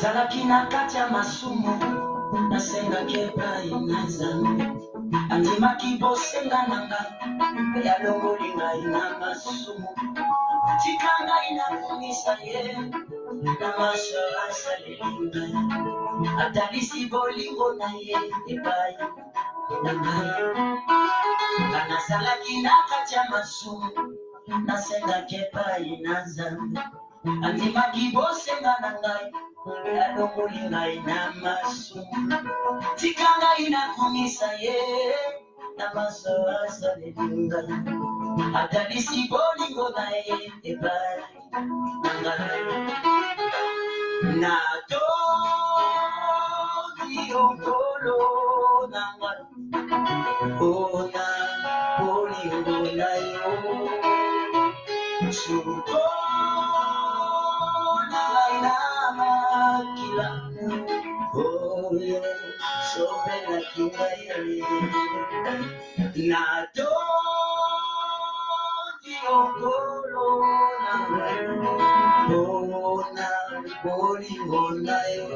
Nazalaki na kati ya masumu nasengaki epai na Nzambe andimaki bosenga na ngai alongoli ngai na masumu tika ngai nakumisa ye na maso asaleli ngai atalisi bolingo na ye epai na ngai nga nazalaki na kati ya masumu nasengaki epai na Nzambe andimaki bosenga na ngai alongoli ngai na masumu tika ngai nakumisa ye na maso asaleli ngai atalisi bolingo na ye epai na ngai natoki okolo na ngai mpona bolingo na yo suko na ngai na makila oyo sopelaki ngai natoki okolo na ngai mpona bolingo na yo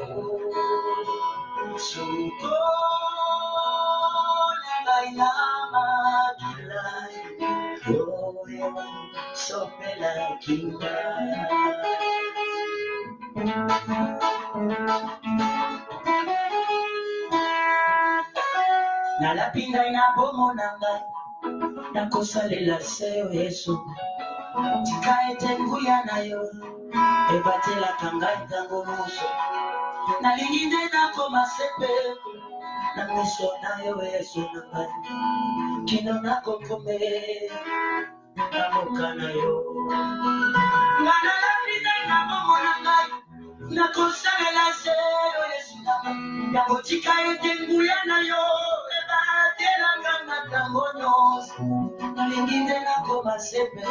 suko na ngai na makila oyo sopelaki ngai nalapi ngai na bomona ngai nakosalela se yo Yesu tika ete nguya na yo ebatelaka ngai ntango nyonso nalingi nde nakoma sepe na miso na yo Yesu na ngai kino nakokome na moka na yo nga nalapi ngai na bomona ngai nakosalela se yo Yesu na ngai yango tika ete nguya na yo ebatelaka ngai ntango nyonso nalingi nde nakoma sepe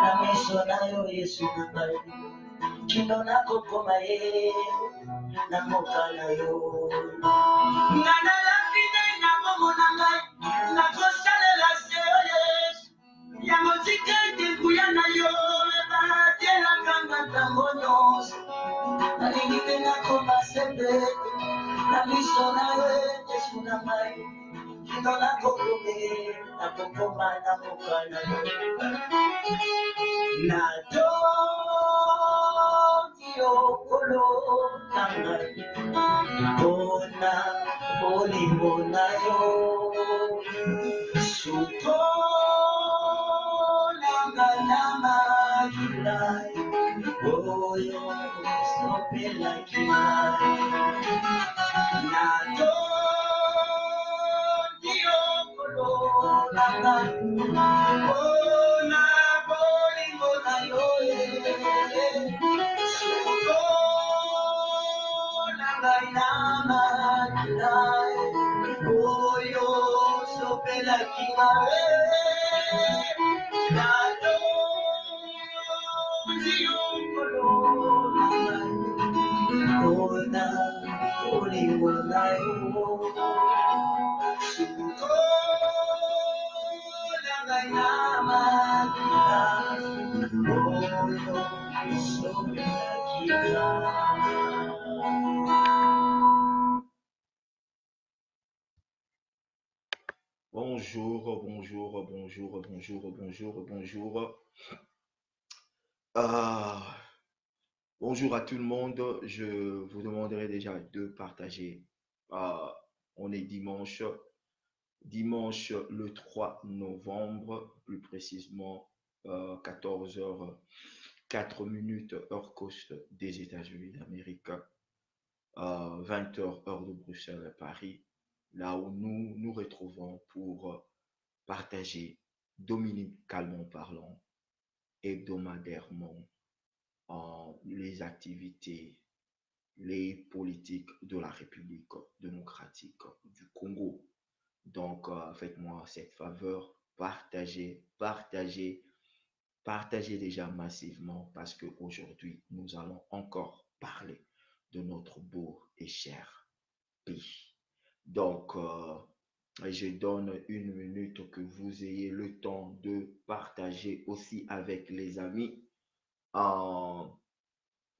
na miso na yo Yesu na ngai kino nakokoma ye na moka na yo nga nalapi ngai na bomona ngai nakosalela se yo Yesu yango tika ete nguya na yo ebatelaka ngai ntango nyonso nalingi nde nakoma sepe na miso na yo Yesu na ngai kino nakokoma na moka na yo natoki okolo na ngai mpona bolingo na yo suko na ngai na makila oyo sopelaki ngai natoki okolo na ngai mpona bolingo na yo suko na ngai na makila oyo sopelaki ngai natoki okolo na ngai mpona bolingo na yo suko na ngai na makila oyo sopelaki ngai. Bonjour, bonjour, bonjour, bonjour, bonjour, bonjour. Bonjour à tout le monde. Je vous demanderai déjà de partager. On est dimanche le 3 novembre, plus précisément 14h04 heure coast des États-Unis d'Amérique, 20h heure de Bruxelles à Paris, là où nous nous retrouvons pour partager dominicalement parlant, hebdomadairement, les activités, les politiques de la République démocratique du Congo. Donc, faites-moi cette faveur, partagez déjà massivement parce qu'aujourd'hui, nous allons encore parler de notre beau et cher pays. Donc, je donne 1 minute que vous ayez le temps de partager aussi avec les amis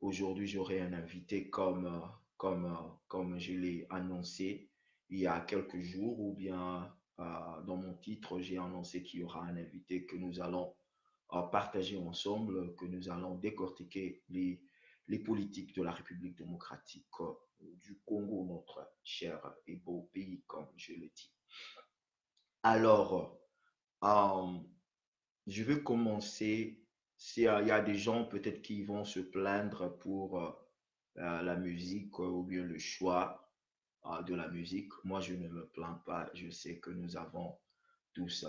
Aujourd'hui, j'aurai un invité comme je l'ai annoncé il y a quelques jours, ou bien dans mon titre, j'ai annoncé qu'il y aura un invité que nous allons partager ensemble, que nous allons décortiquer les politiques de la République démocratique du Congo, notre cher et beau pays, comme je le dis. Alors, euh, je vais commencer. Il y a des gens peut-être qui vont se plaindre pour la musique ou bien le choix de la musique. Moi, je ne me plains pas. Je sais que nous avons tous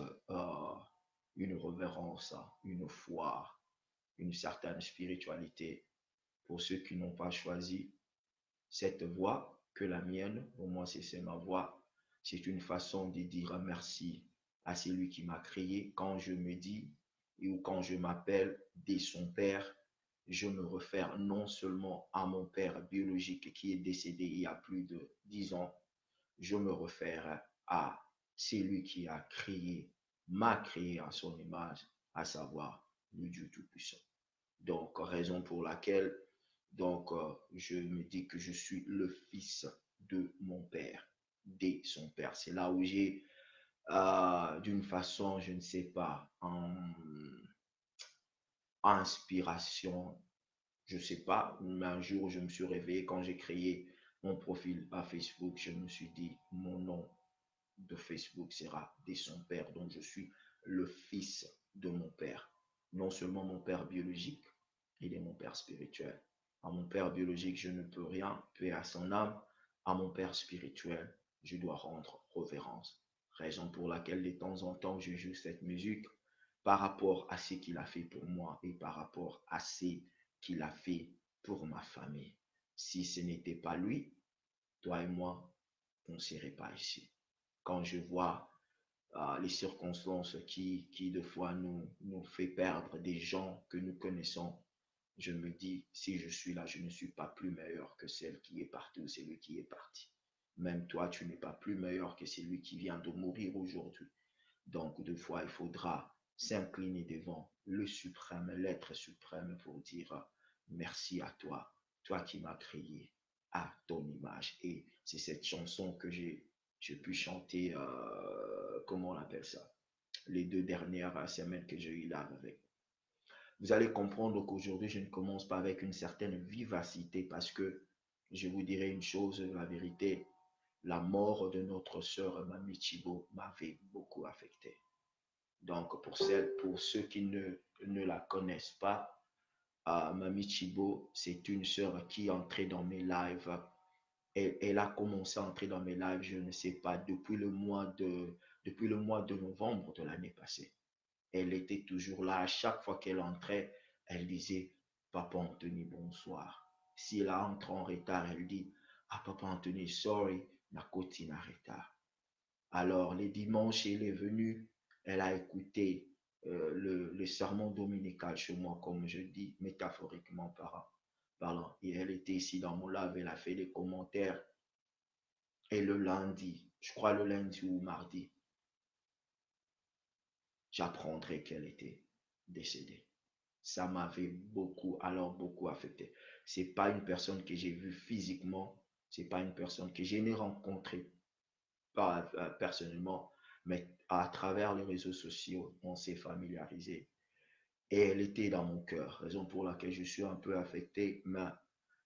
une révérence, une foi, une certaine spiritualité. Pour ceux qui n'ont pas choisi cette voie que la mienne, pour moi, c'est ma voie. C'est une façon de dire merci à celui qui m'a créé. Quand je me dis ou quand je m'appelle dès son père, je me réfère non seulement à mon père biologique qui est décédé il y a plus de 10 ans, je me réfère à celui qui a créé, m'a créé à son image, à savoir le Dieu Tout-Puissant. Donc, raison pour laquelle je me dis que je suis le fils de mon père, dès son père. C'est là où j'ai, d'une façon, je ne sais pas, inspiration, je ne sais pas, mais un jour, je me suis réveillé quand j'ai créé mon profil à Facebook, je me suis dit, mon nom de Facebook sera dès son père. Donc, je suis le fils de mon père. Non seulement mon père biologique, il est mon père spirituel. À mon père biologique, je ne peux rien, paix à son âme. À mon père spirituel, je dois rendre révérence. Raison pour laquelle de temps en temps, je joue cette musique par rapport à ce qu'il a fait pour moi et par rapport à ce qu'il a fait pour ma famille. Si ce n'était pas lui, toi et moi, on ne serait pas ici. Quand je vois les circonstances qui de fois nous fait perdre des gens que nous connaissons, je me dis, si je suis là, je ne suis pas plus meilleur que celle qui est partie ou celui qui est parti. Même toi, tu n'es pas plus meilleur que celui qui vient de mourir aujourd'hui. Donc, deux fois, il faudra s'incliner devant le suprême, l'être suprême pour dire merci à toi, toi qui m'as créé à ton image. Et c'est cette chanson que j'ai pu chanter, comment on appelle ça, les 2 dernières semaines que j'ai eu là avec. Vous allez comprendre qu'aujourd'hui, je ne commence pas avec une certaine vivacité parce que je vous dirai une chose, la vérité, la mort de notre sœur Mami Chibo m'avait beaucoup affecté. Donc, pour ceux qui ne la connaissent pas, Mami Chibo, c'est une sœur qui est entrée dans mes lives. Elle a commencé à entrer dans mes lives, je ne sais pas, depuis le mois de novembre de l'année passée. Elle était toujours là. À chaque fois qu'elle entrait, elle disait, Papa Anthony, bonsoir. Si elle entre en retard, elle dit, ah, Papa Anthony, sorry, na koti na retard. Alors, les dimanches, elle est venue, elle a écouté le sermon dominical chez moi, comme je dis, métaphoriquement parlant. Et elle était ici dans mon live, elle a fait des commentaires. Et le lundi, je crois le lundi ou mardi, j'apprendrai qu'elle était décédée. Ça m'avait beaucoup, alors beaucoup affecté. C'est pas une personne que j'ai vue physiquement, c'est pas une personne que je n'ai rencontrée pas personnellement, mais à travers les réseaux sociaux, on s'est familiarisé. Et elle était dans mon cœur, raison pour laquelle je suis un peu affecté, mais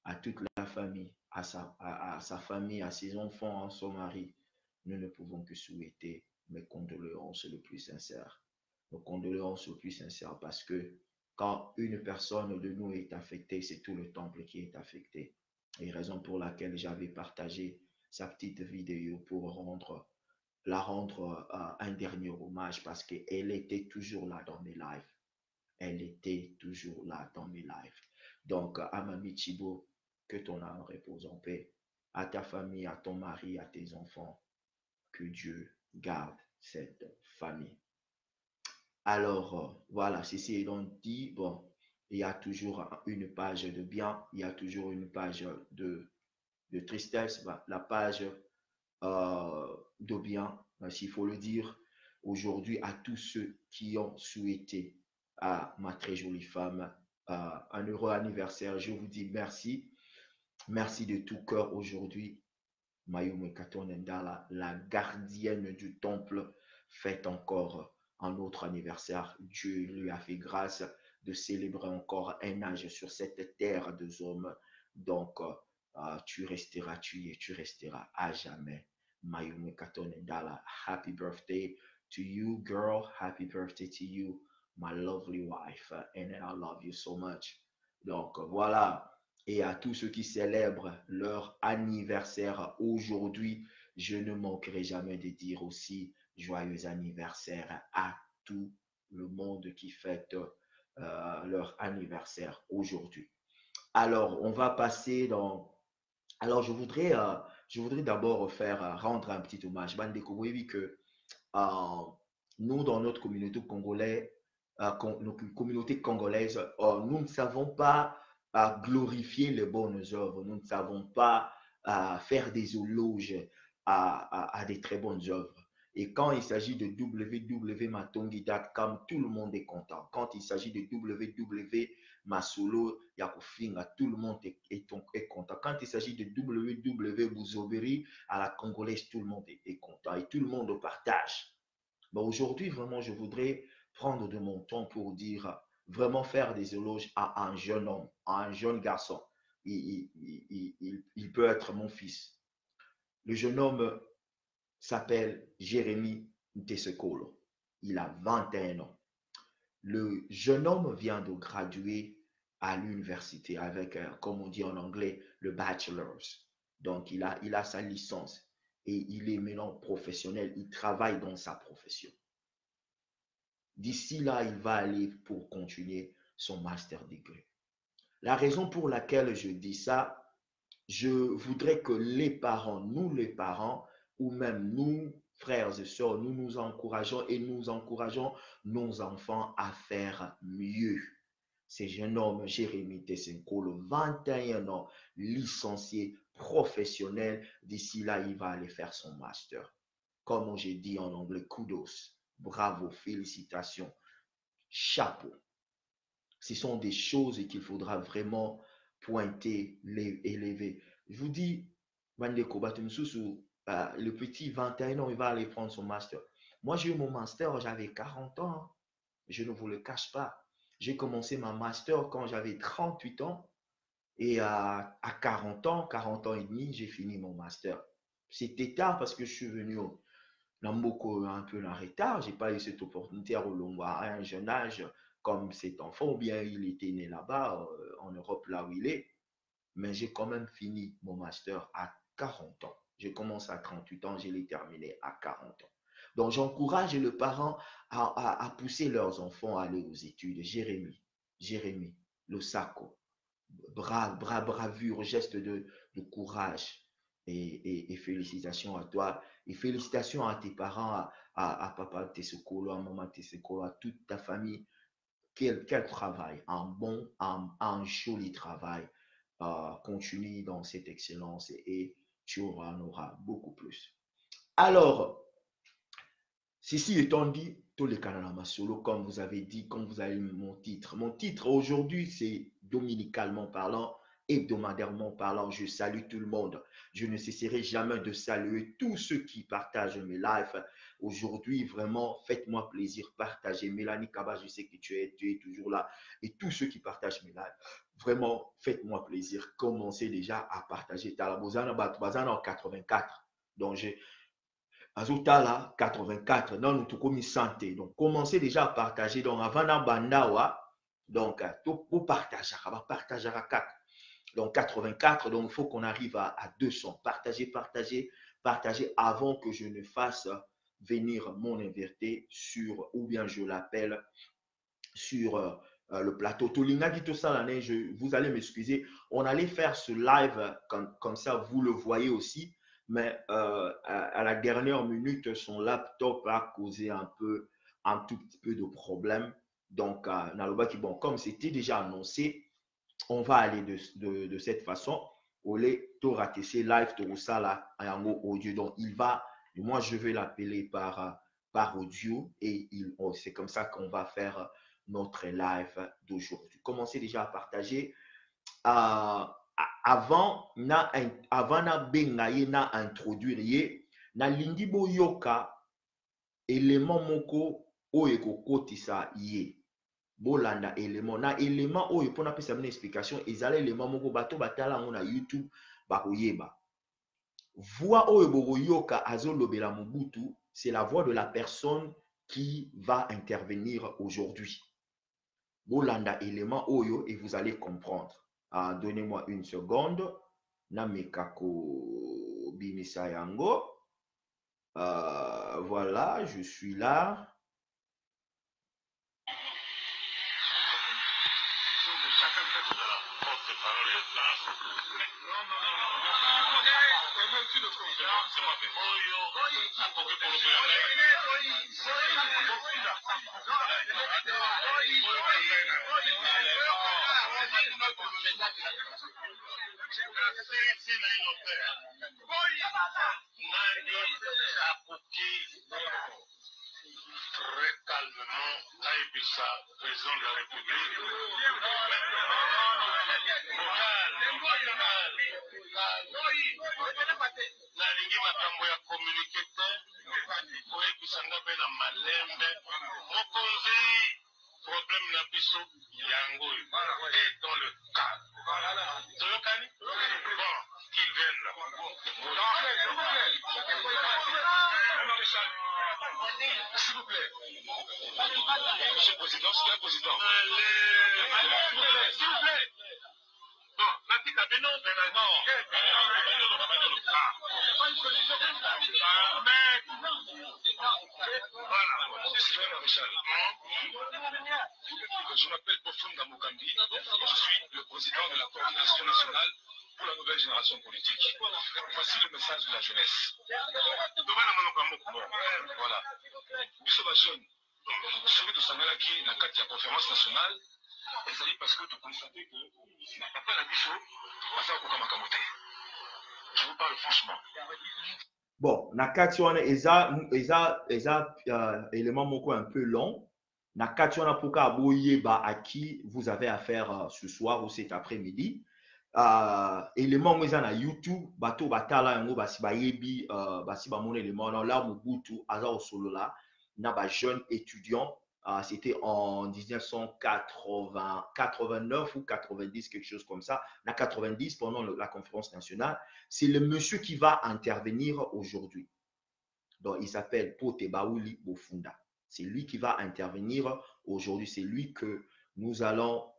à toute la famille, à sa famille, à ses enfants, à son mari, nous ne pouvons que souhaiter mes condoléances les plus sincères. Mes condoléances les plus sincères parce que quand une personne de nous est affectée, c'est tout le temple qui est affecté. Et raison pour laquelle j'avais partagé sa petite vidéo pour la rendre un dernier hommage parce qu'elle était toujours là dans mes lives. Elle était toujours là dans mes lives. Donc, à Mami Chibo, que ton âme repose en paix. À ta famille, à ton mari, à tes enfants, que Dieu garde cette famille. Alors, voilà, ceci est donc dit. Bon, il y a toujours une page de bien, il y a toujours une page de tristesse. La page de bien, s'il faut le dire, aujourd'hui à tous ceux qui ont souhaité à ma très jolie femme un heureux anniversaire. Je vous dis merci. Merci de tout cœur aujourd'hui. Mayume Katonendala, la gardienne du temple, fête encore un autre anniversaire. Dieu lui a fait grâce de célébrer encore un âge sur cette terre des hommes. Donc, tu resteras, tu resteras à jamais. Mayume Katonendala, happy birthday to you, girl. Happy birthday to you, my lovely wife. And I love you so much. Donc, voilà. Et à tous ceux qui célèbrent leur anniversaire aujourd'hui, je ne manquerai jamais de dire aussi joyeux anniversaire à tout le monde qui fête leur anniversaire aujourd'hui. Alors, on va passer dans... Alors, je voudrais d'abord rendre un petit hommage. Bandeko, vous voyez que nous, dans notre communauté congolaise, nous ne savons pas glorifier les bonnes œuvres. Nous ne savons pas faire des éloges à des très bonnes œuvres. Et quand il s'agit de www.matongi.com, tout le monde est content. Quand il s'agit de www.masolo Yakufinga, tout le monde est content. Quand il s'agit de www.bouzoberi à la congolaise, tout le monde est content et tout le monde partage. Bon, aujourd'hui, vraiment, je voudrais prendre de mon temps pour dire, vraiment faire des éloges à un jeune homme, à un jeune garçon. Il peut être mon fils. Le jeune homme s'appelle Jérémy Ntesekolo. Il a 21 ans. Le jeune homme vient de graduer à l'université avec, comme on dit en anglais, le bachelor's. Donc, il a sa licence et il est maintenant professionnel. Il travaille dans sa profession. D'ici là, il va aller pour continuer son master degree. La raison pour laquelle je dis ça, je voudrais que les parents, ou même nous, frères et sœurs, nous encourageons et nous encourageons nos enfants à faire mieux. Ce jeune homme, Jérémy Ntesekolo, 21 ans, licencié, professionnel. D'ici là, il va aller faire son master. Comme j'ai dit en anglais, kudos. Bravo, félicitations, chapeau. Ce sont des choses qu'il faudra vraiment pointer, élever. Je vous dis, le petit 21 ans, il va aller prendre son master. Moi, j'ai eu mon master, j'avais 40 ans. Je ne vous le cache pas. J'ai commencé ma master quand j'avais 38 ans. Et à 40 ans et demi, j'ai fini mon master. C'était tard parce que je suis venu un peu en retard. Je n'ai pas eu cette opportunité à un jeune âge comme cet enfant, ou bien il était né là-bas, en Europe, là où il est. Mais j'ai quand même fini mon master à 40 ans. Je commence à 38 ans, je l'ai terminé à 40 ans. Donc, j'encourage les parents à pousser leurs enfants à aller aux études. Jérémy, Losako, bravure, geste de courage. Et félicitations à toi. Et félicitations à tes parents, à papa Ntesekolo, à maman Ntesekolo, à toute ta famille. Quel travail, un joli travail. Continue dans cette excellence et tu en auras beaucoup plus. Alors, ceci étant dit, tous les canaux solo, comme vous avez dit, comme vous avez mis mon titre. Mon titre aujourd'hui, c'est dominicalement parlant, hebdomadairement parlant. Je salue tout le monde. Je ne cesserai jamais de saluer tous ceux qui partagent mes lives. Aujourd'hui, vraiment, faites-moi plaisir, partagez. Mélanie Kaba, je sais que tu es toujours là. Et tous ceux qui partagent mes lives, vraiment, faites-moi plaisir. Commencez déjà à partager. Talabozana Batbazana en 84. Donc, Azutala 84, non, nous sommes santé. Donc, commencez déjà à partager. Donc, avant Bandawa, donc, pour partager, partager à 4. Donc, 84, donc, il faut qu'on arrive à 200. Partagez avant que je ne fasse venir mon invité sur, ou bien je l'appelle sur le plateau. Tolinga dit tout ça l'année, vous allez m'excuser. On allait faire ce live comme ça, vous le voyez aussi. Mais à la dernière minute, son laptop a causé un tout petit peu de problème. Donc, bon, comme c'était déjà annoncé, on va aller de cette façon. Olé, to rater live, to ça là, audio. Donc, moi, je vais l'appeler par audio et c'est comme ça qu'on va faire notre live d'aujourd'hui. Commencez déjà à partager. Avant na benga ye na introduire ye na lingi boyoka élément moko oyo ekokotisa ye bolanda élément na élément oyo mpona pesa bino explication ezala élément moko bato batala yango na YouTube bakoyeba voix oyo bokoyoka azolobela Mobutu, c'est la voix de la personne qui va intervenir aujourd'hui. Bolanda élément oyo et vous allez comprendre. Donnez-moi une seconde. Namekako Bimisa Yango. Voilà, je suis là. Très calmement, Aïbissa, président de la République. Nalingi makambo ya communiqué te oyebisa nga mpe na malembe mokonzi problème na biso yango et dans le cadre toyokani bon qu'il vienne là s'il vous plaît monsieur le président s'il vous président s'il vous plaît bon natika bino non voilà, je m'appelle Bofunda Mugambi, je suis le président de la coordination nationale pour la nouvelle génération politique. Voici le message de la jeunesse. Voilà. Nous sommes jeunes. Celui de Sangalaki, dans le cadre de la conférence nationale, parce que tu constatais que papa l'a dit je vous parle franchement. Bon, na kati wana eza élément moko un peu long. Na kati wana poka aboyeba à qui vous avez affaire ce soir ou cet après-midi. Élément eza na YouTube, bato batala yango basi bayebi basi ba mon élément là Mobutu aza au solo là na ba jeune étudiant. C'était en 1989 ou 90, quelque chose comme ça. En 90, pendant la conférence nationale, c'est le monsieur qui va intervenir aujourd'hui. Donc, il s'appelle Pote Baouli Bofunda. C'est lui qui va intervenir aujourd'hui. C'est lui que nous allons,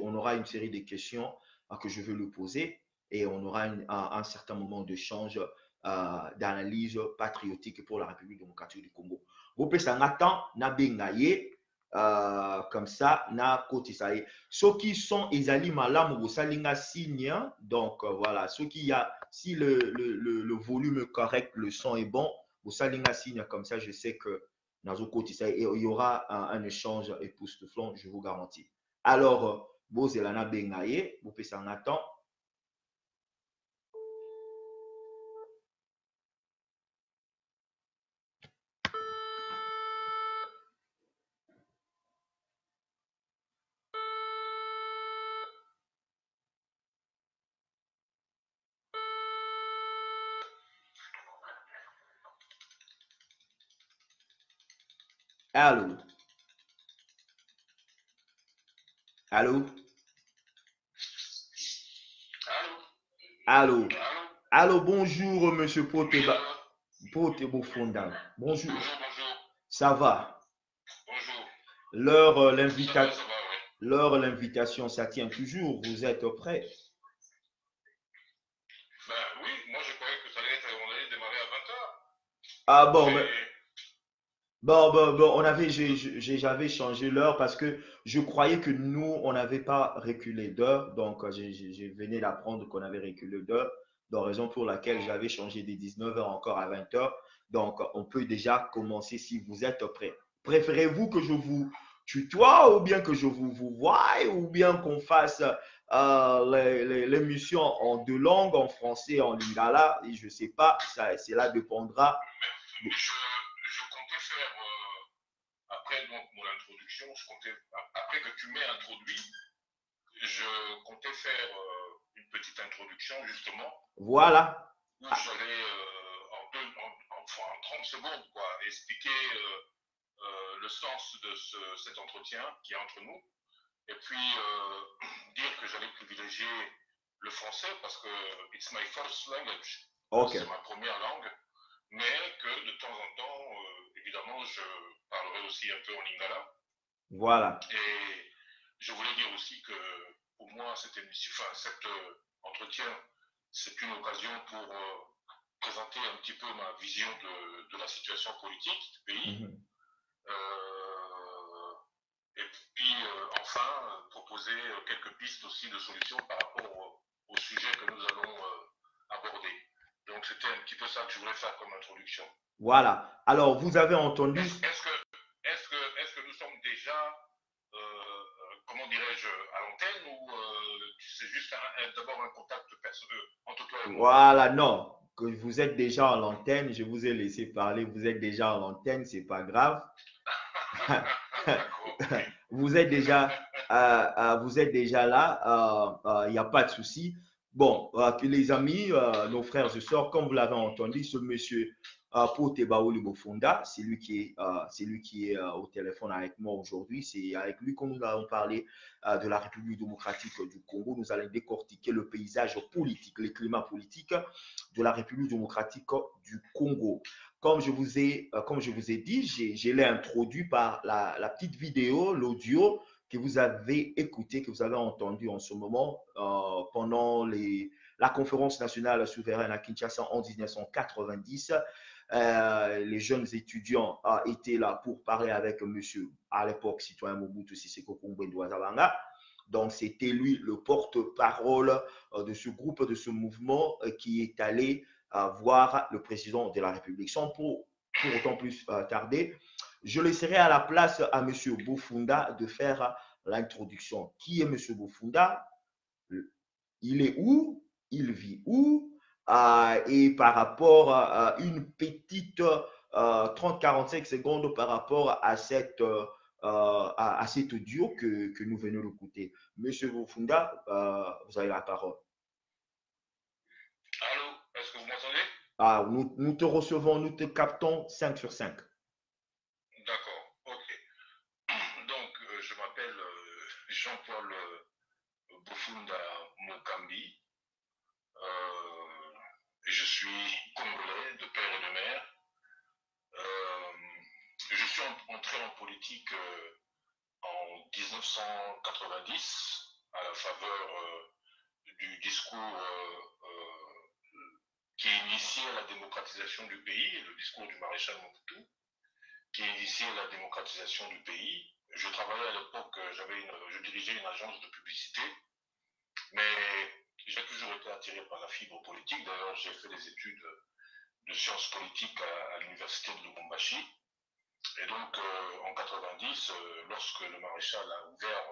on aura une série de questions que je vais lui poser et on aura un certain moment d'échange, d'analyse patriotique pour la République démocratique du Congo. Vous pouvez s'en attendre, na bengaye, comme ça, na kotisaye. Ceux qui sont ezali malamu bosalinga signe, donc voilà, ceux qui y a, si le volume est correct, le son est bon, bosalinga signe, comme ça, je sais que nazo kotisaye et il y aura un échange époustouflant, je vous garantis. Alors, bozelana bengaye, vous pouvez s'en attendre. Allô? Allô? Allô? Allô, bonjour, monsieur Pote Bofunda. Bonjour. Ça va? Bonjour. L'invitation, ça tient toujours. Vous êtes prêts? Ben oui, moi je croyais que ça allait être, on allait démarrer à 20h. Ah bon, mais... Bon, j'avais changé l'heure parce que je croyais que nous, on n'avait pas reculé d'heure. Donc, je venais d'apprendre qu'on avait reculé d'heure. Donc, raison pour laquelle j'avais changé de 19h encore à 20h. Donc, on peut déjà commencer si vous êtes prêts. Préférez-vous que je vous tutoie ou bien que je vous voie ou bien qu'on fasse l'émission en deux langues, en français, en lingala? Et je ne sais pas, cela dépendra. Je comptais faire après après donc, mon introduction, après que tu m'aies introduit, je comptais faire une petite introduction justement. Voilà. Où j'allais en 30 secondes expliquer le sens de cet entretien qui est entre nous. Et puis dire que j'allais privilégier le français parce que it's my first language. Okay. C'est ma première langue. Mais que de temps en temps, évidemment, je parlerai aussi un peu en lingala. Voilà. Et je voulais dire aussi que pour moi, cet entretien, c'est une occasion pour présenter un petit peu ma vision de la situation politique du pays. Et puis, enfin, proposer quelques pistes aussi de solutions par rapport au sujet que nous allons aborder. Donc, c'était un petit peu ça que je voulais faire comme introduction. Voilà. Alors, vous avez entendu... Est-ce que nous sommes déjà, comment dirais-je, à l'antenne ou c'est juste d'abord un contact personnel entre toi et moi? Voilà, non. Que vous êtes déjà à l'antenne, je vous ai laissé parler, vous êtes déjà à l'antenne, c'est pas grave. Vous êtes déjà là, il n'y a pas de souci. Bon, que les amis, nos frères et sœurs, comme vous l'avez entendu, ce monsieur Pote Baouli Bofunda, c'est lui qui est au téléphone avec moi aujourd'hui. C'est avec lui que nous allons parler de la République démocratique du Congo. Nous allons décortiquer le paysage politique, le climat politique de la République démocratique du Congo. Comme je vous ai dit, je l'ai introduit par la petite vidéo, l'audio que vous avez écouté, que vous avez entendu en ce moment pendant la conférence nationale souveraine à Kinshasa en 1990. Les jeunes étudiants étaient là pour parler avec monsieur, à l'époque, citoyen Mobutu Sese Kumbwendo Zabanga. Donc, c'était lui le porte-parole de ce groupe, de ce mouvement qui est allé voir le président de la République. Sans pour autant plus tarder, je laisserai à la place à M. Bofunda de faire l'introduction. Qui est M. Bofunda? Il est où? Il vit où? Et par rapport à une petite 30-45 secondes par rapport à cet audio que nous venons d'écouter. Monsieur Bofunda, vous avez la parole. Allô, est-ce que vous m'entendez? Nous te recevons, nous te captons 5 sur 5. D'accord, ok. Donc, je m'appelle Jean-Paul Bofunda Mokambi. Je suis congolais de père et de mère. Je suis entré en politique en 1990 à la faveur du discours qui initiait la démocratisation du pays, le discours du maréchal Mobutu, qui initiait la démocratisation du pays. Je travaillais à l'époque, je dirigeais une agence de publicité, mais j'ai toujours été attiré par la fibre politique. D'ailleurs, j'ai fait des études de sciences politiques à l'université de Lubumbashi. Et donc, en 90, lorsque le maréchal a ouvert,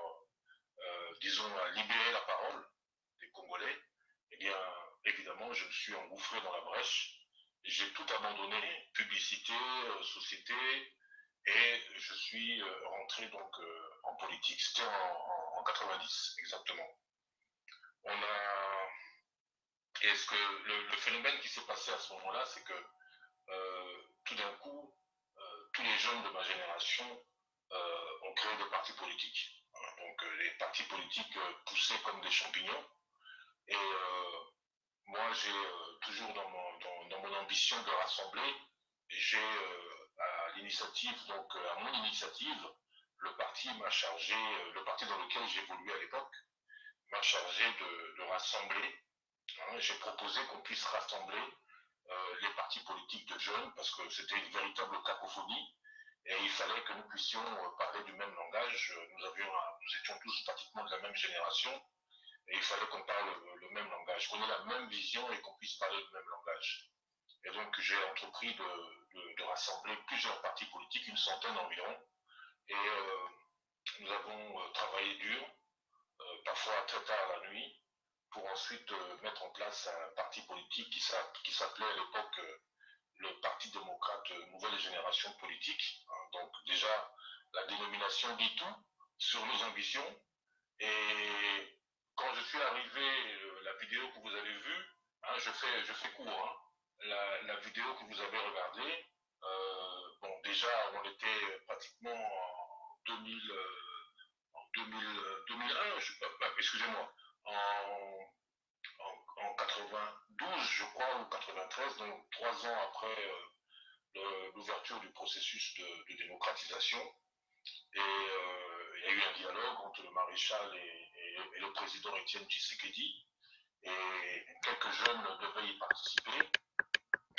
disons, a libéré la parole des Congolais, eh bien, évidemment, je me suis engouffré dans la brèche. J'ai tout abandonné, publicité, société, et je suis rentré donc en politique. C'était en 90, exactement. Et le phénomène qui s'est passé à ce moment-là, c'est que tout d'un coup, tous les jeunes de ma génération ont créé des partis politiques. Donc les partis politiques poussaient comme des champignons. Et moi, j'ai toujours dans mon ambition de rassembler, j'ai à mon initiative, le parti m'a chargé, le parti dans lequel j'évoluais à l'époque, m'a chargé de rassembler. J'ai proposé qu'on puisse rassembler les partis politiques de jeunes parce que c'était une véritable cacophonie et il fallait que nous puissions parler du même langage. Nous étions tous pratiquement de la même génération et il fallait qu'on parle le même langage, qu'on ait la même vision et qu'on puisse parler du même langage. Et donc j'ai entrepris de rassembler plusieurs partis politiques, une centaine environ, et nous avons travaillé dur, parfois très tard la nuit, pour ensuite mettre en place un parti politique qui s'appelait à l'époque le Parti démocrate Nouvelle Génération Politique. Donc déjà, la dénomination dit tout sur nos ambitions. Et quand je suis arrivé, la vidéo que vous avez vue, hein, je fais court, hein, la vidéo que vous avez regardée, bon, déjà, on était pratiquement en 2001, excusez-moi, en 92, je crois, ou 93, donc 3 ans après l'ouverture du processus de démocratisation. Et il y a eu un dialogue entre le maréchal et le président Étienne Tshisekedi. Et quelques jeunes devaient y participer.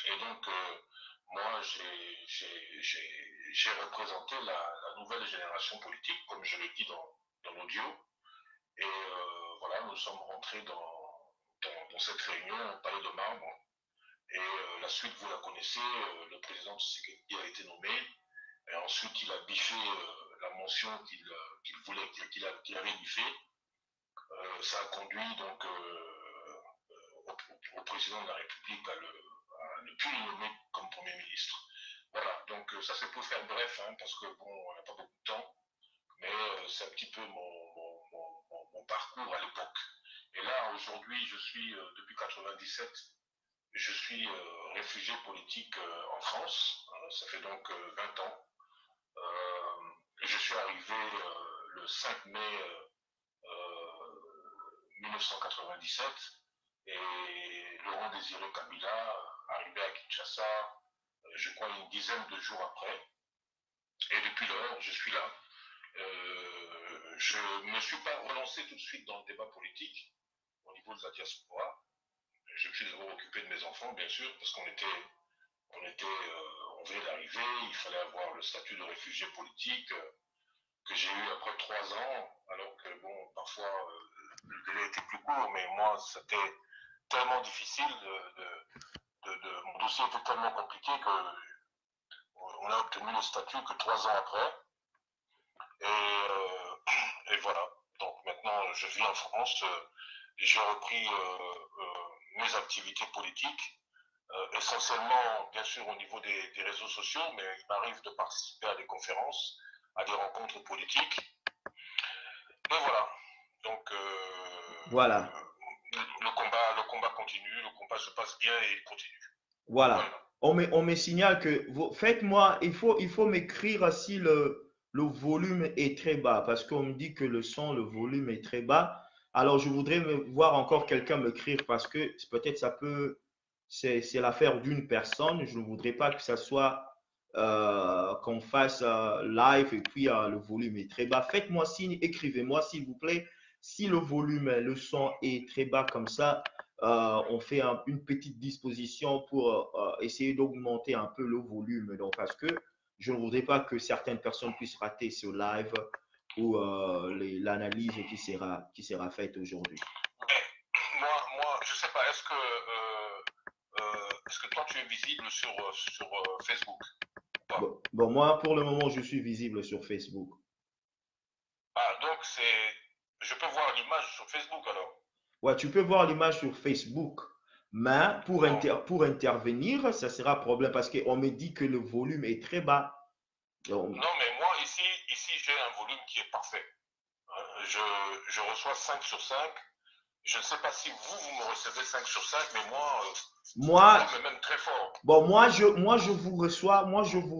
Et donc, moi, j'ai représenté la nouvelle génération politique, comme je le dis dans l'audio. Et voilà, nous sommes rentrés dans cette réunion au Palais de Marbre. Et la suite, vous la connaissez, le président Tshisekedi a été nommé. Et ensuite, il a biffé la mention qu'il avait biffée. Ça a conduit donc au président de la République à ne plus le nommer comme Premier ministre. Voilà, donc ça c'est pour faire bref, hein, parce que bon, on n'a pas beaucoup de temps, mais c'est un petit peu mon parcours à l'époque. Et là, aujourd'hui, je suis, depuis 97, je suis réfugié politique en France. Ça fait donc 20 ans. Je suis arrivé le 5 mai 1997 et Laurent Désiré Kabila arrivé à Kinshasa, je crois une dizaine de jours après. Et depuis lors, je suis là. Je ne me suis pas relancé tout de suite dans le débat politique au niveau de la diaspora. Je me suis d'abord occupé de mes enfants, bien sûr, parce qu'on venait d'arriver, il fallait avoir le statut de réfugié politique que j'ai eu après 3 ans, alors que bon, parfois le délai était plus court, mais moi c'était tellement difficile, mon dossier était tellement compliqué qu'on a obtenu le statut que 3 ans après. Et voilà, donc maintenant je vis en France, j'ai repris mes activités politiques, essentiellement bien sûr au niveau des réseaux sociaux, mais il m'arrive de participer à des conférences, à des rencontres politiques. Et voilà, donc Voilà. le combat continue, le combat se passe bien et il continue. Voilà. On me signale que faites-moi, il faut m'écrire si le volume est très bas parce qu'on me dit que le volume est très bas. Alors je voudrais voir encore quelqu'un m'écrire parce que peut-être c'est l'affaire d'une personne. Je ne voudrais pas que ça soit qu'on fasse live et puis le volume est très bas. Faites-moi signe, écrivez-moi s'il vous plaît. Si le volume, le son est très bas comme ça, on fait une petite disposition pour essayer d'augmenter un peu le volume. Donc, parce que je ne voudrais pas que certaines personnes puissent rater ce live ou l'analyse qui sera faite aujourd'hui. Moi, je ne sais pas, est-ce que toi tu es visible sur Facebook? Bon, moi, pour le moment, je suis visible sur Facebook. Ah, donc je peux voir l'image sur Facebook alors? Ouais, tu peux voir l'image sur Facebook, mais pour intervenir, ça sera problème parce qu'on me dit que le volume est très bas. Donc... Non, mais moi, ici j'ai un volume qui est parfait. Je reçois 5 sur 5. Je ne sais pas si vous me recevez 5 sur 5, mais moi même très fort. Bon, moi, je vous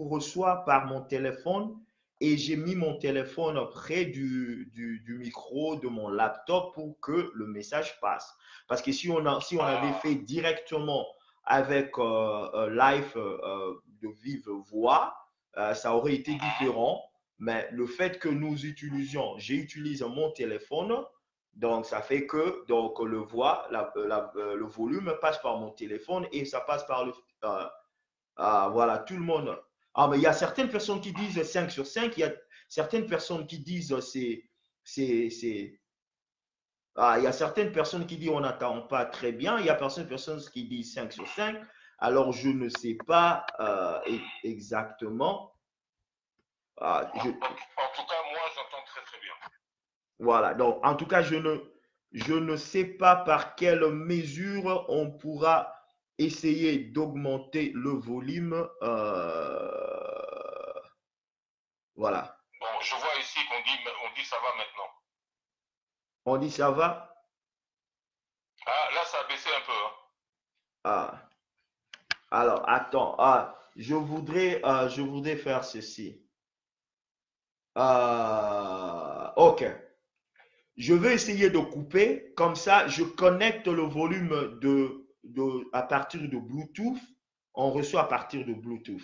reçois par mon téléphone et j'ai mis mon téléphone près du micro de mon laptop pour que le message passe. Parce que si on avait fait directement avec live de vive voix, ça aurait été différent. Mais le fait que j'utilise mon téléphone, donc ça fait que le volume passe par mon téléphone et ça passe par voilà, tout le monde. Ah, mais il y a certaines personnes qui disent 5 sur 5, il y a certaines personnes qui disent il y a certaines personnes qui disent on n'entend pas très bien, il y a certaines personnes qui disent 5 sur 5. Alors je ne sais pas exactement. En tout cas, moi j'entends très très bien. Voilà, donc en tout cas, je ne sais pas par quelle mesure on pourra essayer d'augmenter le volume. Voilà. Bon, je vois ici on dit ça va maintenant. On dit ça va? Ah, là, ça a baissé un peu. Hein. Ah, alors, attends. Je voudrais faire ceci. Ok. Je vais essayer de couper. Comme ça, je connecte le volume à partir de Bluetooth. On reçoit à partir de Bluetooth.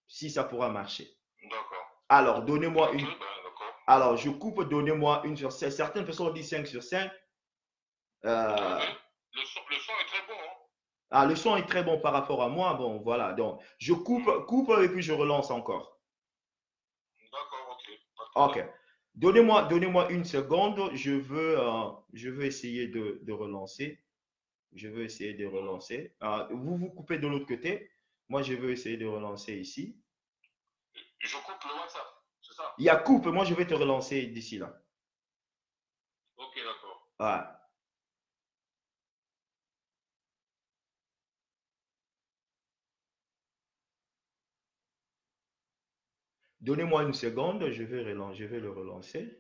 Si ça pourra marcher. D'accord. Alors, donnez-moi une. Ben, d'accord. Alors, je coupe, donnez-moi une sur 5. Certaines personnes disent 5 sur 5. Oui. Le son est très bon. Hein. Le son est très bon par rapport à moi. Bon, voilà. Donc, je coupe et puis je relance encore. D'accord, ok. Ok. Donnez-moi une seconde. Je veux essayer de relancer. Je veux essayer de relancer. Vous coupez de l'autre côté. Moi, je veux essayer de relancer ici. Je coupe le WhatsApp, c'est ça? Il y a coupe. Moi, je vais te relancer d'ici là. Ok, d'accord. Ouais. Donnez-moi une seconde. Je vais le relancer.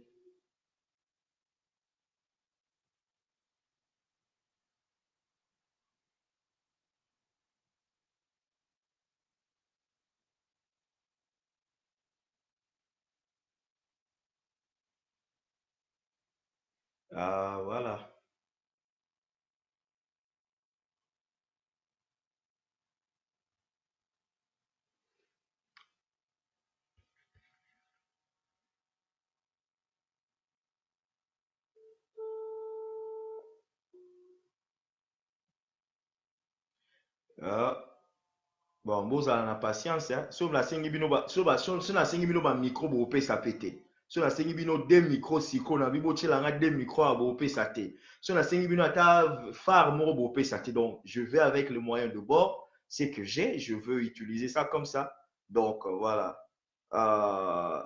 Voilà. Bon, bozala na patience, hein. Sauf la sengi bino ba, so na sengi bino ba micro bo pesa pété. So na sengi bino deux micros siko na bibo tshela deux micros à bo pesa té. So na sengi bino ata phare moko bo pesa té. Donc, je vais avec le moyen de bord, c'est que j'ai, je veux utiliser ça comme ça. Donc, voilà. Euh,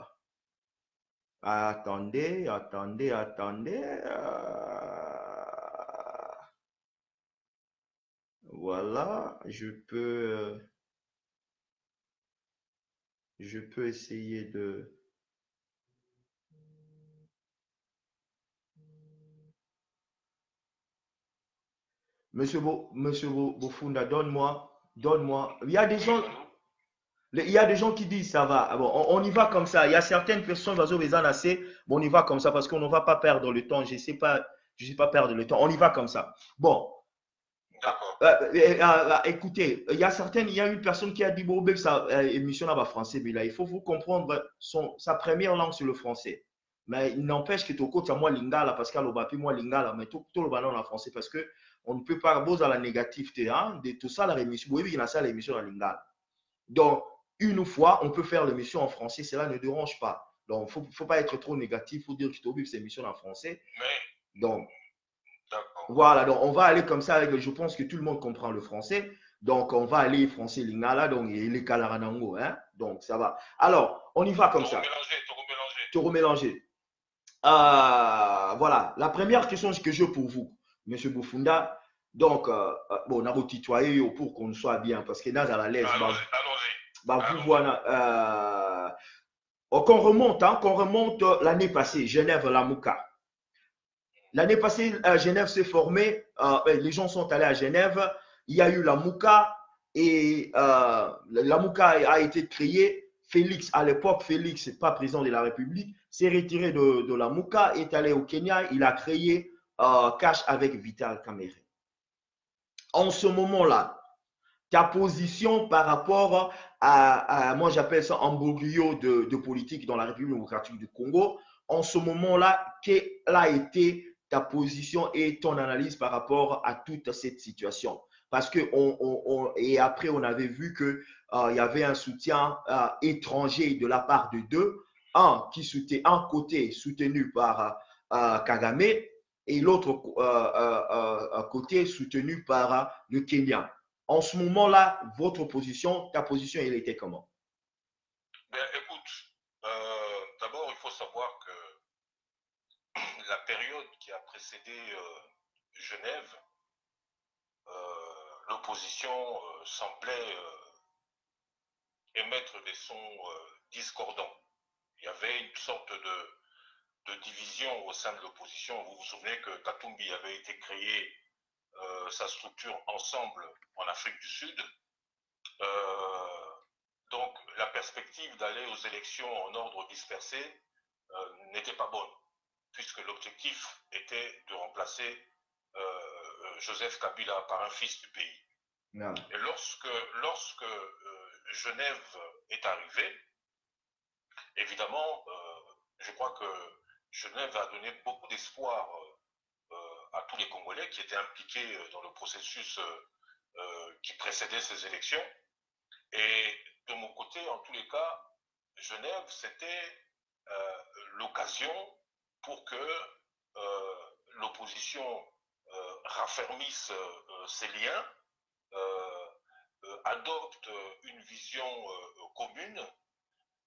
attendez. Voilà, je peux essayer de. Monsieur Bofunda, donne-moi. Il y a des gens qui disent ça va. Bon, on y va comme ça. Il y a certaines personnes, bon, on y va comme ça parce qu'on ne va pas perdre le temps. Je sais pas perdre le temps. On y va comme ça. Bon. D'accord. Écoutez, il y a une personne qui a dit, bon, ça, émission là, français, mais là, il faut vous comprendre sa première langue sur le français. Mais il n'empêche que tu côté moi lingala parce qu'à l'obapi moi lingala mais tout le ballon en français parce que on ne peut pas poser à la négativité hein, de tout ça la rémission. Oui, il y a ça l'émission en lingala. Donc une fois on peut faire l'émission en français, cela ne dérange pas. Donc faut pas être trop négatif, il faut dire que tu oublies cette émission en français. Mais donc voilà, donc on va aller comme ça avec, je pense que tout le monde comprend le français. Donc on va aller français lingala donc et les kalaranango hein. Donc ça va. Alors, on y va comme ça. Te remélanger. Voilà, la première question que j'ai pour vous, Monsieur Bofunda. Donc, bon, on a tutoyé pour qu'on soit bien, parce que dans la l'aise, vous voilà. Qu'on remonte l'année passée, Genève, la Mouka. L'année passée, Genève s'est formée, les gens sont allés à Genève, il y a eu la Mouka, et la Mouka a été créée. Félix, à l'époque, Félix, pas président de la République, s'est retiré de la Mouka, est allé au Kenya, il a créé Cash avec Vital Kamerhe. En ce moment-là, ta position par rapport moi j'appelle ça embryo de politique dans la République démocratique du Congo, en ce moment-là, quelle a été ta position et ton analyse par rapport à toute cette situation? Parce que et après on avait vu que il y avait un soutien étranger de la part de deux, un côté soutenu par Kagame et l'autre côté soutenu par le Kenya. En ce moment-là, votre position, ta position, elle était comment? Ben, écoute, d'abord, il faut savoir que la période qui a précédé Genève, l'opposition semblait émettre des sons discordants. il y avait une sorte de division au sein de l'opposition. Vous vous souvenez que Katumbi avait été créé sa structure Ensemble en Afrique du Sud. Donc la perspective d'aller aux élections en ordre dispersé n'était pas bonne, puisque l'objectif était de remplacer Joseph Kabila par un fils du pays. Non. Et lorsque Genève est arrivée, évidemment, je crois que Genève a donné beaucoup d'espoir à tous les Congolais qui étaient impliqués dans le processus qui précédait ces élections. Et de mon côté, en tous les cas, Genève, c'était l'occasion pour que l'opposition raffermisse ses liens, adopte une vision commune